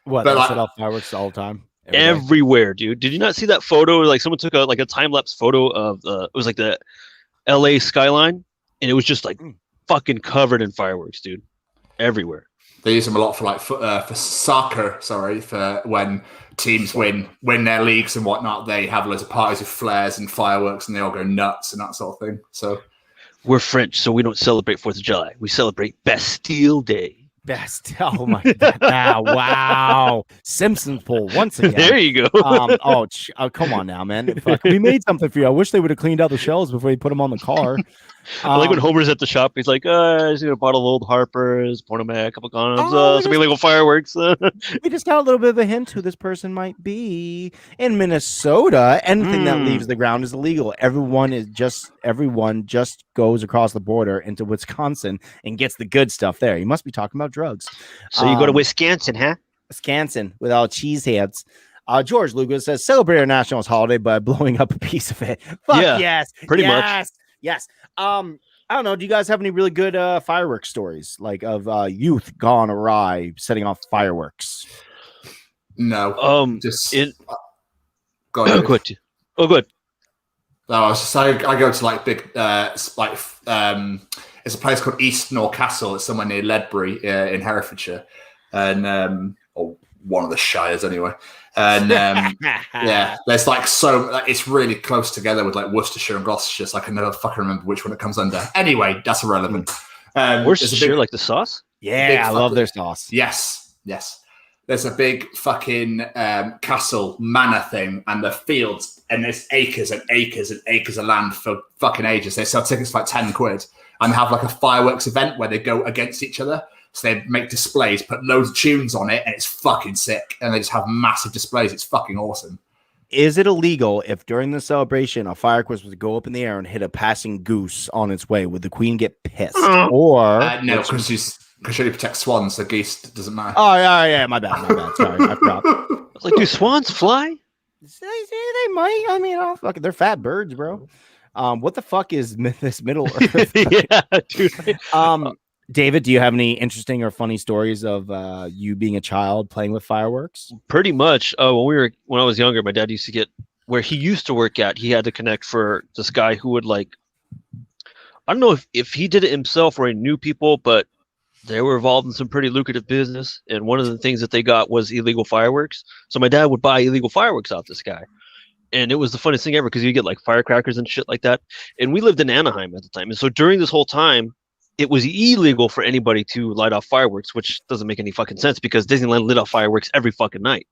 S1: What? They set off fireworks all the time?
S3: Everywhere, dude. Did you not see that photo? Like someone took a time-lapse photo of it was like the LA skyline, and it was just like fucking covered in fireworks, dude. Everywhere.
S2: They use them a lot for like for soccer, for when teams win their leagues and whatnot. They have loads of parties with flares and fireworks, and they all go nuts and that sort of thing. So
S3: we're French, so we don't celebrate 4th of July. We celebrate Bastille Day.
S1: Oh my god! Wow, Simpsons poll once again.
S3: There you go.
S1: Come on now, man. Fuck, we made something for you. I wish they would have cleaned out the shells before you put them on the car.
S3: I like when Homer's at the shop. He's like, I just got a bottle of Old Harper's, Portomac, a couple condoms, some illegal fireworks.
S1: We just got a little bit of a hint who this person might be. In Minnesota, anything that leaves the ground is illegal. Everyone just goes across the border into Wisconsin and gets the good stuff there. You must be talking about drugs.
S3: So you go to Wisconsin, huh?
S1: Wisconsin with all cheese heads. George Lucas says, celebrate our national holiday by blowing up a piece of it. Fuck yes.
S3: Pretty much.
S1: Yes. I don't know. Do you guys have any really good fireworks stories, like of youth gone awry setting off fireworks?
S2: No.
S3: Go ahead. Oh, good.
S2: No, I was just saying, I go to like big, it's It's a place called Eastnor Castle. It's somewhere near Ledbury in Herefordshire, and or one of the shires anyway. And yeah, there's like it's really close together with like Worcestershire and Gloucestershire. So I can never fucking remember which one it comes under. Anyway, that's irrelevant.
S3: Worcestershire, like the sauce?
S1: Yeah, I love their sauce.
S2: Yes. There's a big fucking castle manor thing, and the fields, and there's acres and acres and acres of land for fucking ages. They sell tickets for like 10 quid, and they have like a fireworks event where they go against each other. So they make displays, put loads of tunes on it, and it's fucking sick. And they just have massive displays. It's fucking awesome.
S1: Is it illegal if during the celebration a firework was to go up in the air and hit a passing goose on its way? Would the queen get pissed? Or
S2: no, because she protects swans, so geese doesn't matter.
S1: Oh yeah, my bad. Sorry, I forgot.
S3: I was like, do swans fly?
S1: They might. I mean, they're fat birds, bro. What the fuck is this Middle Earth?
S3: Yeah, dude.
S1: David, do you have any interesting or funny stories of you being a child playing with fireworks?
S3: Pretty much. When I was younger, my dad used to get where he used to work at. He had to connect for this guy who would I don't know if he did it himself or he knew people, but they were involved in some pretty lucrative business. And one of the things that they got was illegal fireworks. So my dad would buy illegal fireworks off this guy. And it was the funnest thing ever because you get like firecrackers and shit like that. And we lived in Anaheim at the time. And so during this whole time, it was illegal for anybody to light off fireworks, which doesn't make any fucking sense because Disneyland lit off fireworks every fucking night.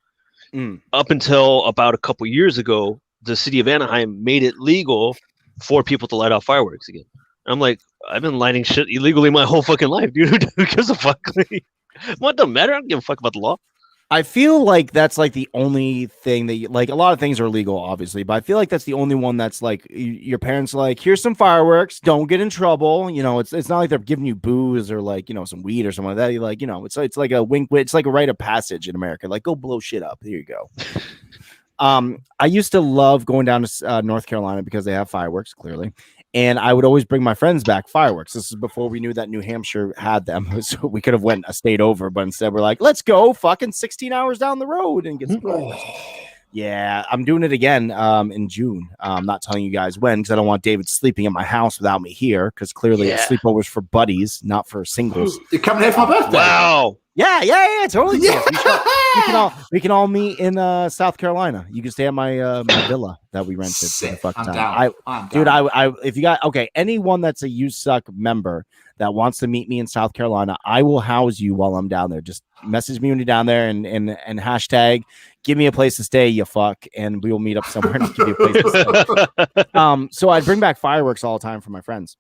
S3: Up until about a couple years ago, the city of Anaheim made it legal for people to light off fireworks again. And I'm like, I've been lighting shit illegally my whole fucking life, dude. Who gives a fuck? What doesn't matter? I don't give a fuck about the law.
S1: I feel like that's like the only thing that a lot of things are legal, obviously, but I feel like that's the only one that's like your parents like, here's some fireworks, don't get in trouble. It's not like they're giving you booze or some weed or something like that. You're like, it's like a wink. It's like a rite of passage in America. Like, go blow shit up. Here you go. I used to love going down to North Carolina because they have fireworks, clearly. And I would always bring my friends back fireworks. This is before we knew that New Hampshire had them. So we could have went a state over, but instead we're like, let's go fucking 16 hours down the road and get some fireworks. Yeah, I'm doing it again in June. I'm not telling you guys when because I don't want David sleeping at my house without me here because clearly sleepovers for buddies, not for singles.
S2: You're coming here for my birthday?
S3: Wow.
S1: Yeah, totally.
S2: Yeah.
S1: We can all meet in South Carolina. You can stay at my villa that we rented.
S2: Sick.
S1: For the
S2: I'm
S1: time.
S2: down.
S1: Dude, if you got anyone that's a USUK member that wants to meet me in South Carolina, I will house you while I'm down there. Just message me when you're down there and hashtag give me a place to stay, you fuck, and we will meet up somewhere and I'll give you a place to stay. So I bring back fireworks all the time for my friends.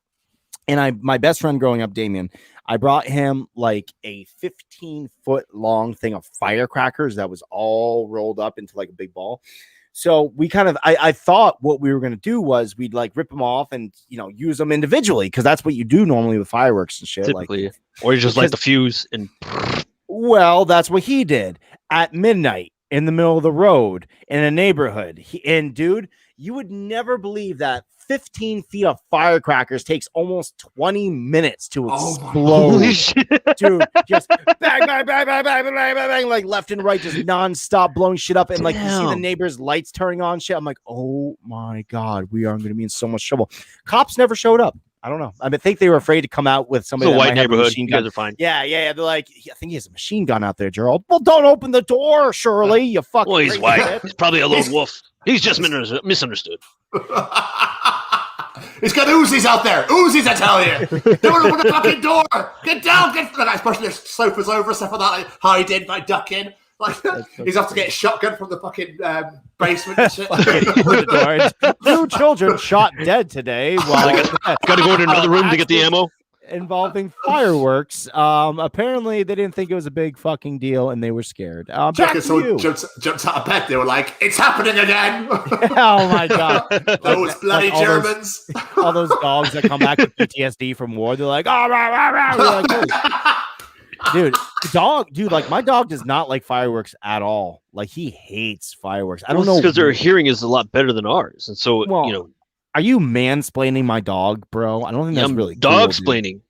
S1: And my best friend growing up, Damien, I brought him like a 15-foot long thing of firecrackers that was all rolled up into like a big ball. So we kind of, I thought what we were going to do was we'd like rip them off and, use them individually because that's what you do normally with fireworks and shit.
S3: Typically, or you just light the fuse and.
S1: Well, that's what he did at midnight in the middle of the road in a neighborhood. And dude, you would never believe that 15 feet of firecrackers takes almost 20 minutes to explode.
S3: Holy shit.
S1: Dude, just bang, bang, bang, bang, bang, bang, bang, bang, like left and right, just nonstop blowing shit up. And like you see the neighbors' lights turning on shit. I'm like, oh my God, we are going to be in so much trouble. Cops never showed up. I don't know. I think they were afraid to come out with somebody.
S3: It's a
S1: that
S3: white neighborhood. You guys are fine.
S1: Yeah. They're like, I think he has a machine gun out there, Gerald. Well, don't open the door, Shirley. You fucking.
S3: Well, he's white. He's probably a lone wolf. He's just misunderstood.
S2: He's got Uzis out there. Uzis, I tell you. Don't open the fucking door. Get down. Like, especially there's sofas over and stuff like that. Like, hide in by duck in. Like, he's have to get a shotgun from the fucking basement and shit.
S1: 2 children shot dead today.
S3: Got to go into another room to get the ammo.
S1: Involving fireworks. Apparently they didn't think it was a big fucking deal and they were scared.
S2: Someone jumped out of bed. They were like, it's happening again.
S1: Oh my God.
S2: Those bloody Germans.
S1: All those dogs that come back with PTSD from war, they're like, oh, rah, rah, rah. Like, dude, like my dog does not like fireworks at all. Like he hates fireworks. I don't know
S3: because their hearing is a lot better than ours, and so
S1: Are you mansplaining my dog, bro? I don't think that's really
S3: dog-splaining.
S1: Cool,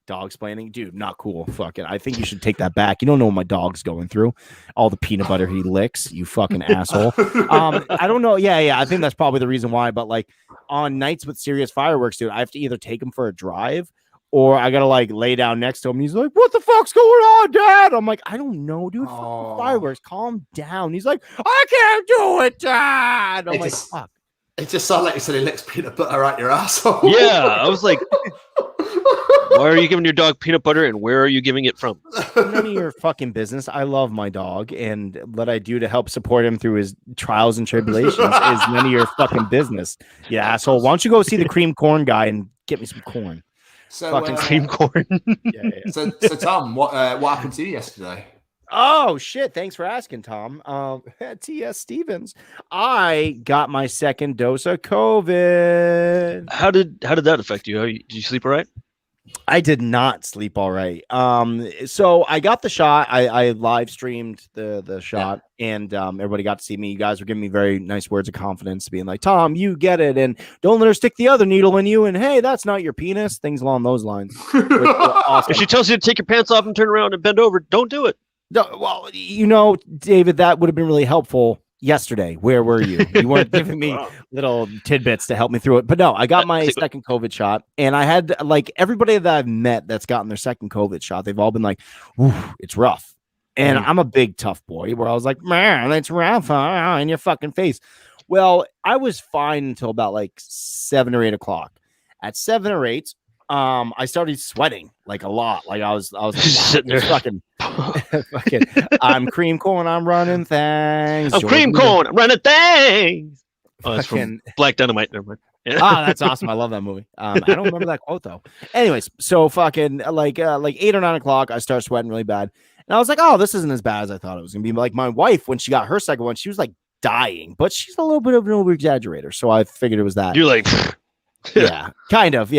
S1: dog-splaining? Dude, not cool. Fuck it. I think you should take that back. You don't know what my dog's going through. All the peanut butter he licks, you fucking asshole. I don't know. Yeah. I think that's probably the reason why. But like on nights with serious fireworks, dude, I have to either take him for a drive or I gotta like lay down next to him. He's like, "What the fuck's going on, Dad?" I'm like, "I don't know, dude. Fucking fireworks. Calm down." He's like, "I can't do it, Dad." I'm like, "Fuck."
S2: It just sounded like you said he licks peanut butter out your asshole.
S3: Yeah, I was like, why are you giving your dog peanut butter, and where are you giving it from?
S1: None of your fucking business. I love my dog, and what I do to help support him through his trials and tribulations is none of your fucking business. Yeah, asshole. Why don't you go see the cream corn guy and get me some corn?
S2: So,
S3: Fucking cream corn.
S1: Yeah.
S2: So Tom, what happened to you yesterday?
S1: Oh shit! Thanks for asking, Tom. T.S. Stevens. I got my second dose of COVID.
S3: How did that affect you? Did you sleep all right?
S1: I did not sleep all right. So I got the shot. I live streamed the shot, and everybody got to see me. You guys were giving me very nice words of confidence, being like, "Tom, you get it, and don't let her stick the other needle in you." And hey, that's not your penis. Things along those lines. Awesome.
S3: If she tells you to take your pants off and turn around and bend over, don't do it.
S1: No, well, David, that would have been really helpful yesterday. Where were you? You weren't giving me little tidbits to help me through it. But no, I got my second COVID shot, and I had like everybody that I've met that's gotten their second COVID shot. They've all been like, "Ooh, it's rough." And I'm a big tough boy where I was like, "Man, it's rough in your fucking face." Well, I was fine until about like 7 or 8 o'clock. At 7 or 8, I started sweating like a lot. Like I was like,
S3: sitting there
S1: fucking, I'm cream corn. I'm running things.
S3: I'm cream corn. I'm running things. Oh, that's from Black Dynamite. Never mind. Yeah.
S1: That's awesome. I love that movie. I don't remember that quote though. Anyways, so fucking like 8 or 9 o'clock, I start sweating really bad, and I was like, "Oh, this isn't as bad as I thought it was gonna be." Like my wife, when she got her second one, she was like dying, but she's a little bit of an over exaggerator, so I figured it was that.
S3: You're like.
S1: Yeah, kind of,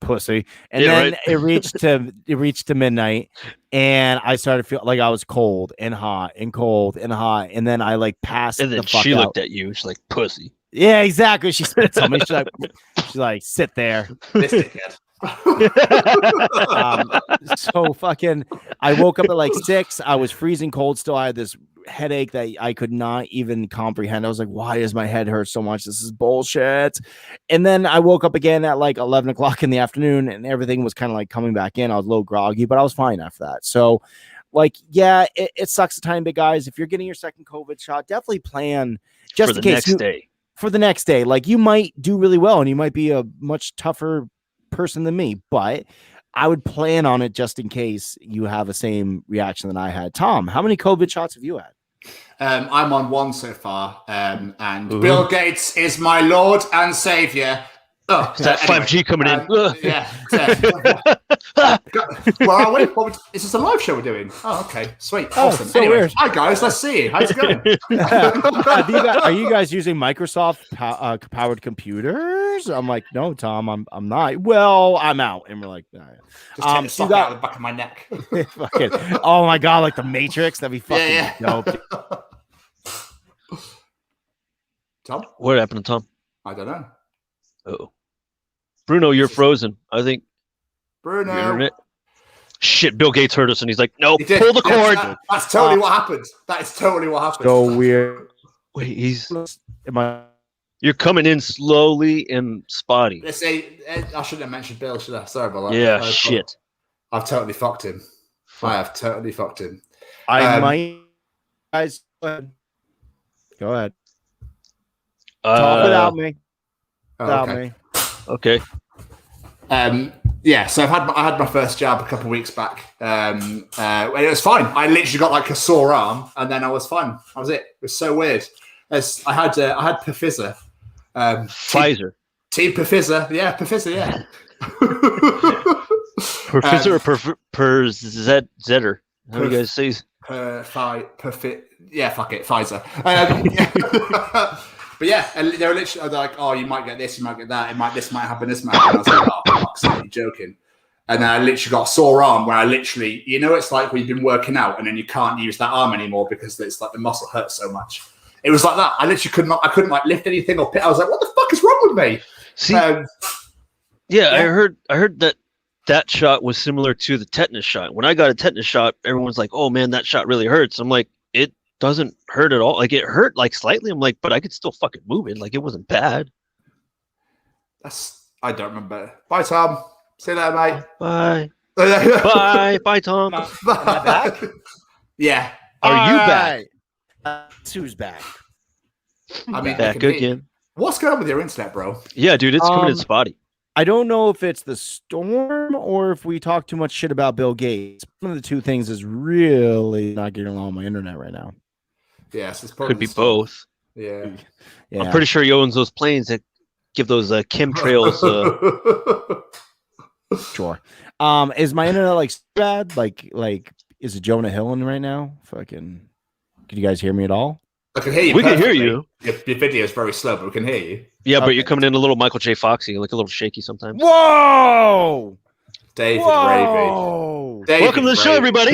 S1: pussy. And then it reached to midnight, and I started feeling like I was cold and hot and cold and hot, and then I like passed.
S3: And then she looked at you. She's like, "Pussy."
S1: Yeah, exactly. She spits on me. She's like, "Sit there." So fucking, I woke up at like 6. I was freezing cold still. I had this headache that I could not even comprehend. I was like, why does my head hurt so much? This is bullshit. And then I woke up again at like 11 o'clock in the afternoon, and everything was kind of like coming back in. I was a little groggy, but I was fine after that. So like, yeah, it sucks a tiny bit, guys. If you're getting your second COVID shot, definitely plan just in case for the next day. Like you might do really well, and you might be a much tougher person than me, but I would plan on it just in case you have the same reaction that I had. Tom, how many COVID shots have you had?
S2: I'm on 1 so far, and Bill Gates is my Lord and Savior. Oh,
S3: is that 5G coming in?
S2: Yeah. Where are we? Is this a live show we're doing? Oh, okay. Sweet. Awesome.
S1: So
S2: anyway,
S1: weird.
S2: Hi, guys. Let's see. How's it going?
S1: Are you guys using Microsoft powered computers? I'm like, no, Tom, I'm not. Well, I'm out. And we're like, all right.
S2: Just take the sock out of the back of my neck.
S1: Oh, my God. Like the Matrix. That'd be fucking dope.
S2: Tom?
S3: What happened to Tom?
S2: I don't know.
S3: Oh, Bruno, you're frozen. I think.
S2: Bruno.
S3: Shit, Bill Gates heard us, and he's like, "No, pull the cord."
S2: That's totally what happened. That is totally what happened.
S1: So weird.
S3: Wait, you're coming in slowly and spotty.
S2: Let's say I shouldn't have mentioned Bill, should I? Sorry about that.
S3: Yeah, shit.
S2: I've totally fucked him. I have totally fucked him.
S1: I might. Guys, go ahead. Talk without me.
S2: Okay.
S3: Okay.
S2: Yeah, so I had my first jab a couple of weeks back. And it was fine. I literally got like a sore arm, and then I was fine. That was it. It was so weird. I had Pfizer.
S3: Pfizer.
S2: Team Pfizer. Yeah, Pfizer. Yeah.
S3: Pfizer or Zetter? How do you guys say?
S2: Yeah, fuck it, Pfizer. But yeah, they were literally like, "Oh, you might get this, you might get that. This might happen, this might happen." I was like, "Oh, fuck's sake, you're joking." And I literally got a sore arm where I literally, it's like when you've been working out and then you can't use that arm anymore because it's like the muscle hurts so much. It was like that. I literally I couldn't like lift anything or I was like, "What the fuck is wrong with me?"
S3: See, yeah, I heard that shot was similar to the tetanus shot. When I got a tetanus shot, everyone's like, "Oh man, that shot really hurts." I'm like, it doesn't hurt at all. Like it hurt like slightly. I'm like, but I could still fucking move it. Like it wasn't bad.
S2: I don't remember. Bye, Tom. See you later, mate.
S3: Bye. Bye, Tom.
S1: Am I back?
S2: Yeah.
S3: Are you back?
S1: Who's back?
S2: I mean,
S3: Back again.
S2: What's going on with your internet, bro?
S3: Yeah, dude, it's coming in spotty.
S1: I don't know if it's the storm or if we talk too much shit about Bill Gates. One of the two things is really not getting along with my internet right now.
S2: Yes, it's probably
S3: Could be both.
S2: Yeah.
S1: Yeah.
S3: I'm pretty sure he owns those planes that give those chemtrails.
S1: Sure. Is my internet like bad? Like, is it Jonah Hill in right now? Fucking. Can you guys hear me at all?
S2: I can hear you.
S3: We can hear
S2: perfectly.
S3: you.
S2: Your video is very slow, but we can hear you.
S3: Yeah, but
S1: Okay.
S3: you're coming in a little Michael J. Foxy, like a little shaky sometimes.
S1: Whoa!
S2: David
S1: Whoa!
S2: Ravy.
S3: Welcome to the show, everybody.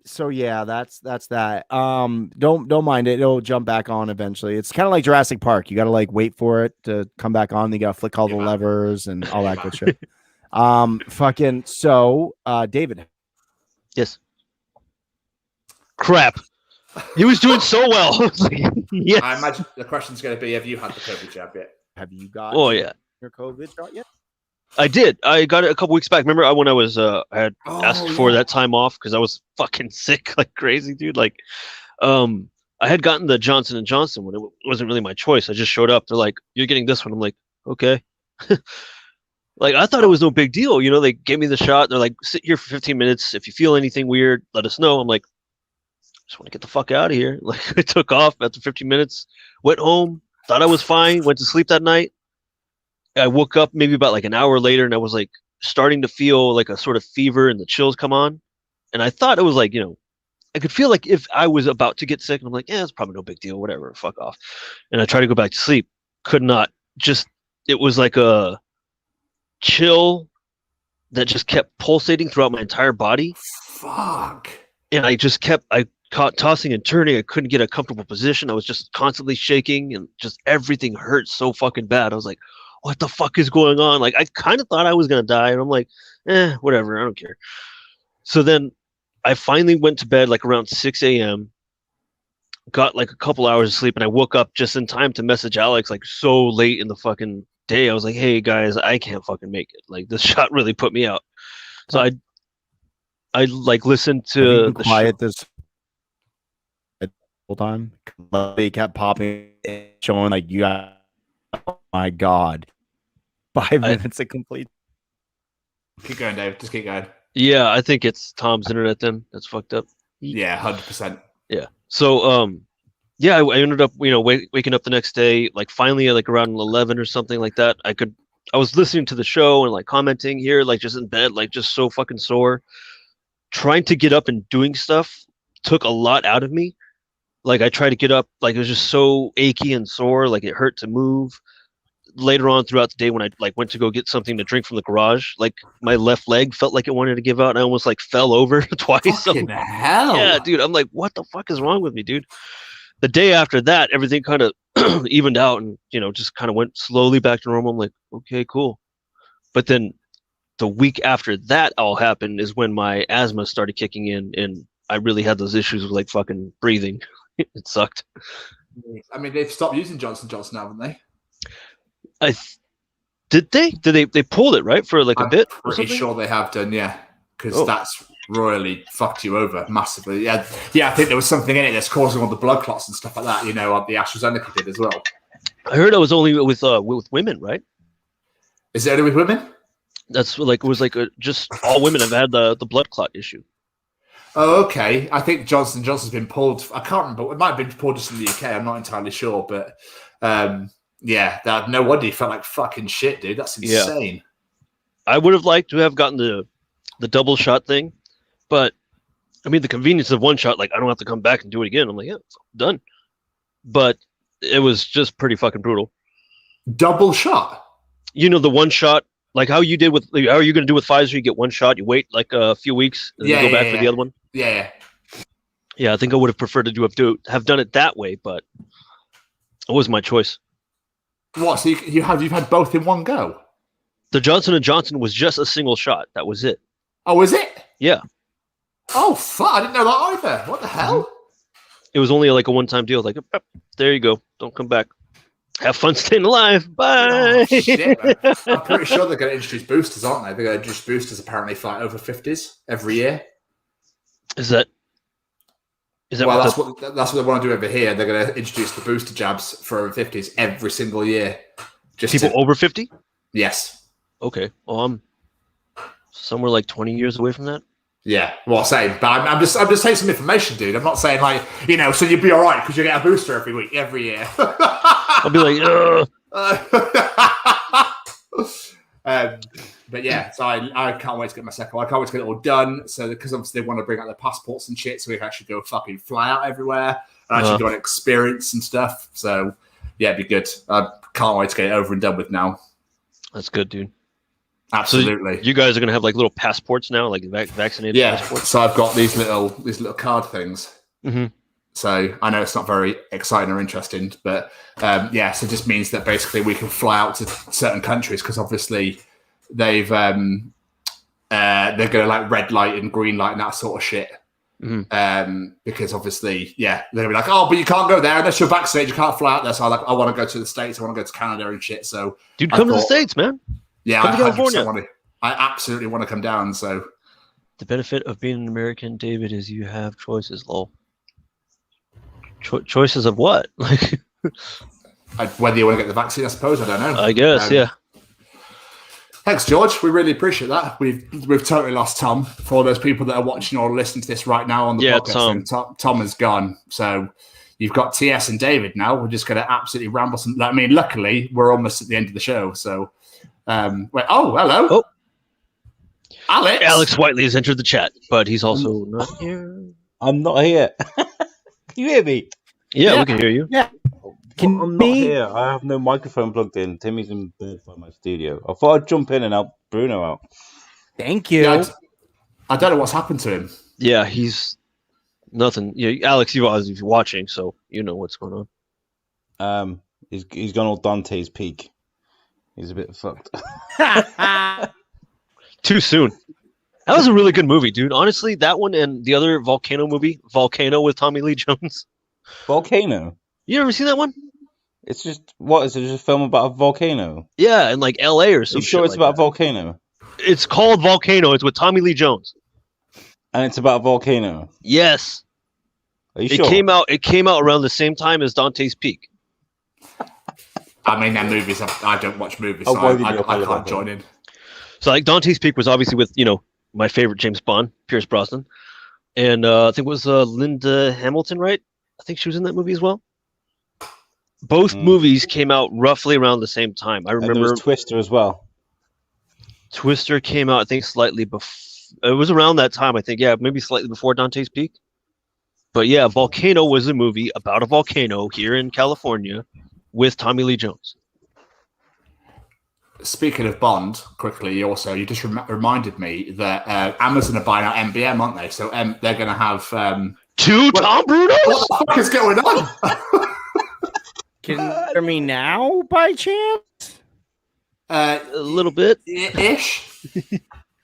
S1: So yeah, that's that. Don't mind it. It'll jump back on eventually. It's kind of like Jurassic Park. You gotta like wait for it to come back on. You gotta flick all the levers and all that good shit. Fucking so David.
S3: Yes. Crap. He was doing so well. Yes.
S2: I imagine the question's going to be: have you had the COVID jab yet?
S1: Have you got
S3: Oh,
S1: your COVID shot yet?
S3: I did. I got it a couple weeks back. Remember when I was I had asked for that time off because I was fucking sick like crazy, dude. Like, I had gotten the Johnson & Johnson when it wasn't really my choice. I just showed up. They're like, "You're getting this one." I'm like, "Okay." Like, I thought it was no big deal. You know, they gave me the shot. They're like, "Sit here for 15 minutes. If you feel anything weird, let us know." I'm like, just want to get the fuck out of here. Like, I took off after 15 minutes, went home, thought I was fine, went to sleep that night. I woke up maybe about like an hour later and I was like starting to feel like a sort of fever and the chills come on. And I thought it was like, you know, I could feel like if I was about to get sick, and I'm like, yeah, it's probably no big deal, whatever, fuck off. And I tried to go back to sleep. Could not. Just, it was like a chill that just kept pulsating throughout my entire body.
S2: Fuck.
S3: And I just kept, I caught tossing and turning. I couldn't get a comfortable position. I was just constantly shaking and just everything hurt so fucking bad. I was like, what the fuck is going on? Like, I kind of thought I was going to die. And I'm like, whatever. I don't care. So then I finally went to bed like around 6 a.m., got like a couple hours of sleep, and I woke up just in time to message Alex like so late in the fucking day. I was like, hey guys, I can't fucking make it. Like, this shot really put me out. So I like listened to the
S1: quiet this whole time. They kept popping, showing like you got. Oh my god, 5 minutes of complete.
S2: Keep going, Dave. Just keep going.
S3: Yeah, I think it's Tom's internet then. That's fucked up.
S2: Yeah, 100%.
S3: Yeah. So yeah, I ended up, you know, waking up the next day, like finally like around 11 or something like that. I was listening to the show and like commenting here, like just in bed, like just so fucking sore. Trying to get up and doing stuff took a lot out of me. Like, I tried to get up, like it was just so achy and sore, like it hurt to move. Later on throughout the day, when I like went to go get something to drink from the garage, like my left leg felt like it wanted to give out, and I almost like fell over twice.
S2: Fucking hell.
S3: Yeah, dude, I'm like, what the fuck is wrong with me, dude? The day after that, everything kind of evened out, and you know, just kind of went slowly back to normal. I'm like, okay, cool. But then the week after that all happened is when my asthma started kicking in, and I really had those issues with like fucking breathing. It sucked.
S2: I mean, they've stopped using Johnson & Johnson, haven't they?
S3: Did they pulled it right for like a bit?
S2: I'm pretty sure they have done, yeah, because that's royally fucked you over massively. Yeah, I think there was something in it that's causing all the blood clots and stuff like that. You know, what the AstraZeneca did as well.
S3: I heard it was only with women, right?
S2: Is it only with women?
S3: That's like, it was like just all women have had the blood clot issue.
S2: Oh, okay. I think Johnson & Johnson's been pulled. I can't remember. It might have been pulled just in the UK. I'm not entirely sure, but yeah, that no wonder you felt like fucking shit, dude. That's insane.
S3: Yeah. I would have liked to have gotten the double shot thing, but I mean, the convenience of one shot, like I don't have to come back and do it again. I'm like, yeah, it's done. But it was just pretty fucking brutal.
S2: Double shot?
S3: You know, the one shot, like how you did with, how are you going to do with Pfizer? You get one shot, you wait like a few weeks, and then go back for the other one.
S2: Yeah.
S3: Yeah, I think I would have preferred to have done it that way, but it was my choice.
S2: What? So you've had both in one go?
S3: The Johnson & Johnson was just a single shot. That was it.
S2: Oh, is it?
S3: Yeah.
S2: Oh, fuck. I didn't know that either. What the hell?
S3: It was only like a one-time deal. Like, there you go. Don't come back. Have fun staying alive. Bye.
S2: Oh, shit, man. I'm pretty sure they're going to introduce boosters, aren't they? They're going to introduce boosters apparently for like over 50s every year.
S3: Is that
S2: Well, that's what they want to do over here. They're going to introduce the booster jabs for over 50s every single year. Just
S3: people over 50?
S2: Yes.
S3: Okay. Well, I'm somewhere like 20 years away from that.
S2: Yeah, well, same. But I'm just saying some information, dude. I'm not saying like, so you'd be all right because you get a booster every year.
S3: I'll be like,
S2: but yeah, so I can't wait to get my second one. I can't wait to get it all done. So because obviously they want to bring out their passports and shit, so we can actually go fucking fly out everywhere and actually go on experience and stuff. So yeah, it'd be good. I can't wait to get it over and done with now.
S3: That's good, dude.
S2: Absolutely.
S3: So you guys are gonna have like little passports now, like vaccinated passports?
S2: So I've got these little card things.
S3: Mm-hmm.
S2: So I know it's not very exciting or interesting, but so it just means that basically we can fly out to certain countries because obviously they're going to like red light and green light and that sort of shit. Mm-hmm. Because obviously, they're going to be like, oh, but you can't go there unless you're vaccinated. You can't fly out there. So I want to go to the States. I want to go to Canada and shit. So
S3: dude, come to the States, man.
S2: Yeah,
S3: come to California.
S2: I absolutely want to come down. So
S3: the benefit of being an American, David, is you have choices, lol. Choices of what? Like
S2: whether you want to get the vaccine, I suppose. I don't know.
S3: I guess, yeah.
S2: Thanks, George. We really appreciate that. We've totally lost Tom. For all those people that are watching or listening to this right now on the podcast, Tom is gone. So you've got TS and David now. We're just going to absolutely ramble some. I mean, luckily, we're almost at the end of the show. So, hello.
S3: Oh.
S2: Alex
S3: Whiteley has entered the chat, but he's also not here.
S5: I'm not here. Can you hear me?
S3: Yeah, we can hear you.
S1: Yeah.
S5: I'm not here. I have no microphone plugged in. Timmy's in bed by my studio. I thought I'd jump in and help Bruno out.
S1: Thank you.
S2: Yeah, I don't know what's happened to him.
S3: Yeah, he's nothing. Yeah, Alex, you're obviously watching, so you know what's going
S5: on. He's gone all Dante's Peak. He's a bit fucked.
S3: Too soon. That was a really good movie, dude. Honestly, that one and the other volcano movie, Volcano with Tommy Lee Jones.
S5: Volcano?
S3: You ever seen that one?
S5: It's just, what, is it just a film about a volcano?
S3: Yeah, in like LA or something.
S5: You sure it's about a volcano?
S3: It's called Volcano. It's with Tommy Lee Jones.
S5: And it's about a volcano?
S3: Yes.
S5: Are you sure?
S3: It came out around the same time as Dante's Peak.
S2: I mean, they're movies. I don't watch movies, so I can't join in.
S3: So like Dante's Peak was obviously with, my favorite James Bond, Pierce Brosnan. And I think it was Linda Hamilton, right? I think she was in that movie as well. Both movies came out roughly around the same time. I remember.
S5: And there was Twister as well.
S3: Twister came out, I think, slightly before. It was around that time, I think. Yeah, maybe slightly before Dante's Peak. But yeah, Volcano was a movie about a volcano here in California with Tommy Lee Jones.
S2: Speaking of Bond, quickly, you just reminded me that Amazon are buying out MBM, aren't they? So they're going to have
S3: two Tom Brunos.
S2: What the fuck is going on?
S1: Can you hear me now, by chance?
S3: A little bit,
S2: ish.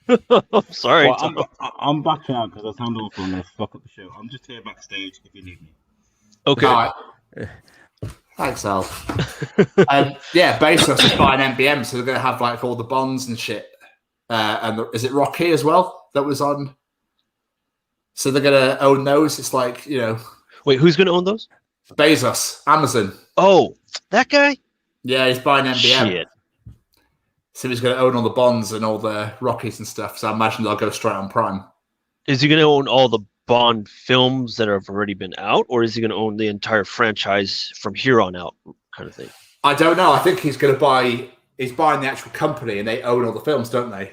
S3: I'm sorry.
S5: Well, I'm backing out because I sound awful and I'm going to fuck up the show. I'm just here backstage if you need me.
S3: Okay.
S2: All right. Thanks, Al. Bezos is buying MBM, so they're going to have like all the bonds and shit. Is it Rocky as well that was on? So they're going to own those. It's like,
S3: Wait, who's going to own those?
S2: Bezos, Amazon.
S3: Oh, that guy?
S2: Yeah, he's buying MBM.
S3: Shit.
S2: So he's going to own all the bonds and all the Rockies and stuff. So I imagine they'll go straight on Prime.
S3: Is he going to own all the Bond films that have already been out, or is he going to own the entire franchise from here on out, kind of thing?
S2: I don't know. I think he's going to buy. He's buying the actual company, and they own all the films, don't they?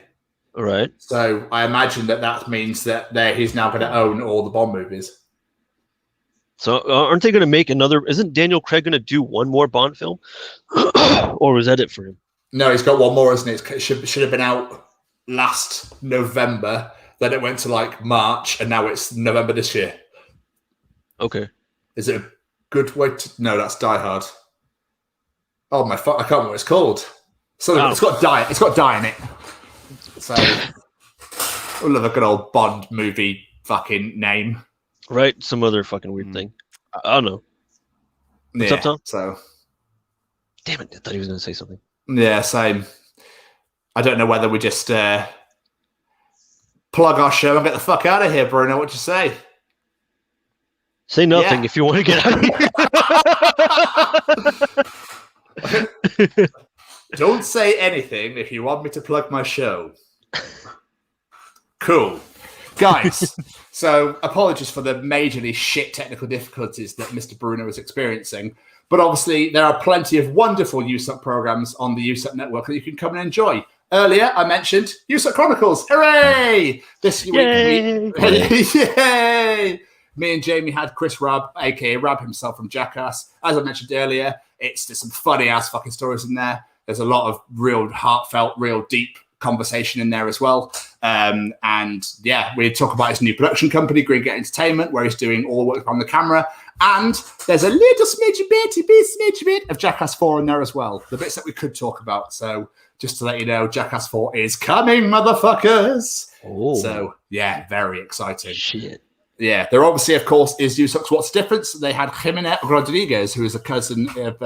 S3: All right.
S2: So I imagine that means that he's now going to own all the Bond movies.
S3: So aren't they going to make another? Isn't Daniel Craig going to do one more Bond film, or was that it for him?
S2: No, he's got one more, isn't it? It should have been out last November. Then it went to like March, and now it's November this year.
S3: Okay.
S2: Is it a good way to? No, that's Die Hard. Oh my fuck! I can't remember what it's called. So it's got die. It's got die in it. So we'll have a good old Bond movie fucking name.
S3: Right, some other fucking weird thing. I don't know. What's up, Tom?
S2: So
S3: Damn it! I thought he was going to say something.
S2: Yeah, same. I don't know whether we just plug our show and get the fuck out of here, Bruno. What you say?
S3: Say nothing if you want to get out of here.
S2: Don't say anything if you want me to plug my show. Cool. Guys, so apologies for the majorly shit technical difficulties that Mr. Bruno is experiencing. But obviously, there are plenty of wonderful USUK programs on the USUK network that you can come and enjoy. Earlier, I mentioned USUK Chronicles. Hooray! This week, yay! Me and Jamie had Chris Rabb, aka Rabb himself from Jackass. As I mentioned earlier, there's some funny ass fucking stories in there. There's a lot of real heartfelt, real deep conversation in there as well. And yeah, we talk about his new production company, Green Get Entertainment, where he's doing all the work on the camera. And there's a little smidge bit of Jackass 4 in there as well. The bits that we could talk about. So just to let you know, Jackass 4 is coming, motherfuckers.
S3: Oh.
S2: So yeah, very exciting.
S3: Shit.
S2: Yeah, there obviously, of course, is USUK's What's the Difference? They had Jimena Rodriguez, who is a cousin of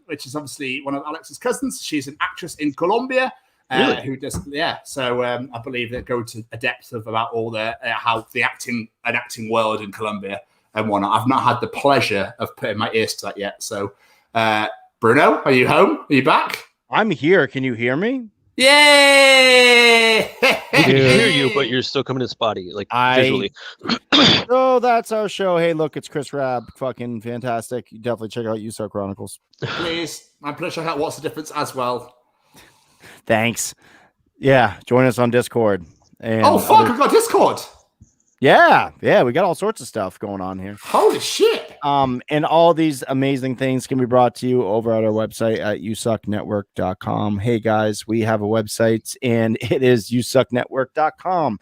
S2: which is obviously one of Alex's cousins. She's an actress in Colombia.
S3: Really?
S2: Who does? Yeah. So I believe they go to a depth of about all the how the acting world in Colombia and whatnot. I've not had the pleasure of putting my ears to that yet. So, Bruno, are you home? Are you back?
S1: I'm here. Can you hear me?
S2: Yay!
S3: We can hear you, but you're still coming in spotty, like visually.
S1: So that's our show. Hey, look, it's Chris Rabb. Fucking fantastic. You definitely check out USUK Chronicles.
S2: Please, I'm pretty sure What's the Difference as well.
S1: Thanks. Yeah, join us on Discord. And
S2: oh fuck, we've got Discord.
S1: Yeah, we got all sorts of stuff going on here.
S2: Holy shit.
S1: And all these amazing things can be brought to you over at our website at usuknetwork.com. Hey guys, we have a website and it is usuknetwork.com.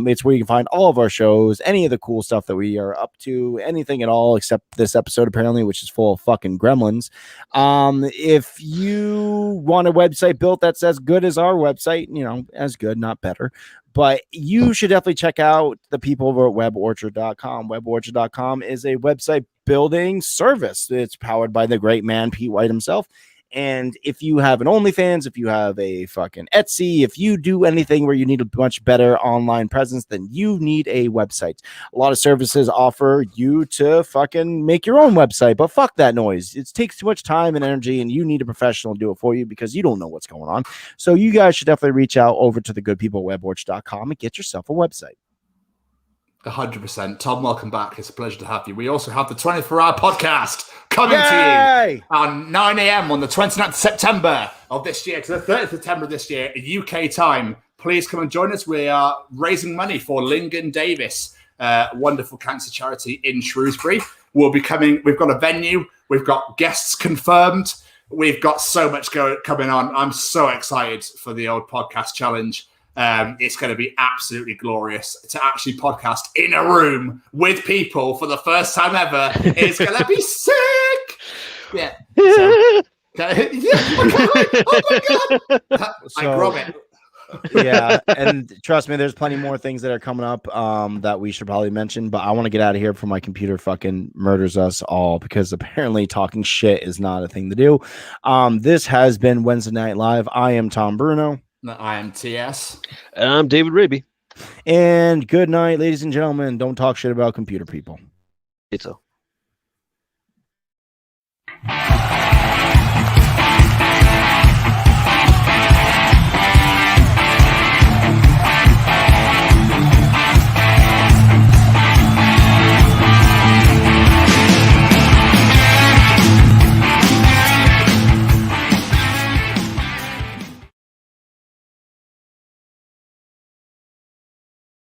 S1: It's where you can find all of our shows, any of the cool stuff that we are up to, anything at all except this episode apparently, which is full of fucking gremlins. If you want a website built that's as good as our website, as good, not better, but you should definitely check out the people over at weborchard.com. Weborchard.com is a website building service. It's powered by the great man, Pete White himself. And if you have an OnlyFans, if you have a fucking Etsy, if you do anything where you need a much better online presence, then you need a website. A lot of services offer you to fucking make your own website, but fuck that noise. It takes too much time and energy, and you need a professional to do it for you because you don't know what's going on. So you guys should definitely reach out over to the good people at weborch.com and get yourself a website.
S2: 100%. Tom, welcome back. It's a pleasure to have you. We also have the 24-hour podcast coming to you on 9 a.m. on the 29th of September of this year to the 30th of September of this year, UK time. Please come and join us. We are raising money for Lingen Davis, wonderful cancer charity in Shrewsbury. We'll be coming. We've got a venue. We've got guests confirmed. We've got so much coming on. I'm so excited for the old podcast challenge. It's going to be absolutely glorious to actually podcast in a room with people for the first time ever. It's going to be sick. Yeah. So, oh my God. I grab it.
S1: Yeah, and trust me, there's plenty more things that are coming up that we should probably mention, but I want to get out of here before my computer fucking murders us all, because apparently talking shit is not a thing to do. This has been Wednesday Night Live. I am Tom Bruno.
S2: I am TS.
S3: And I'm David Raby.
S1: And good night, ladies and gentlemen. Don't talk shit about computer people.
S3: It's so.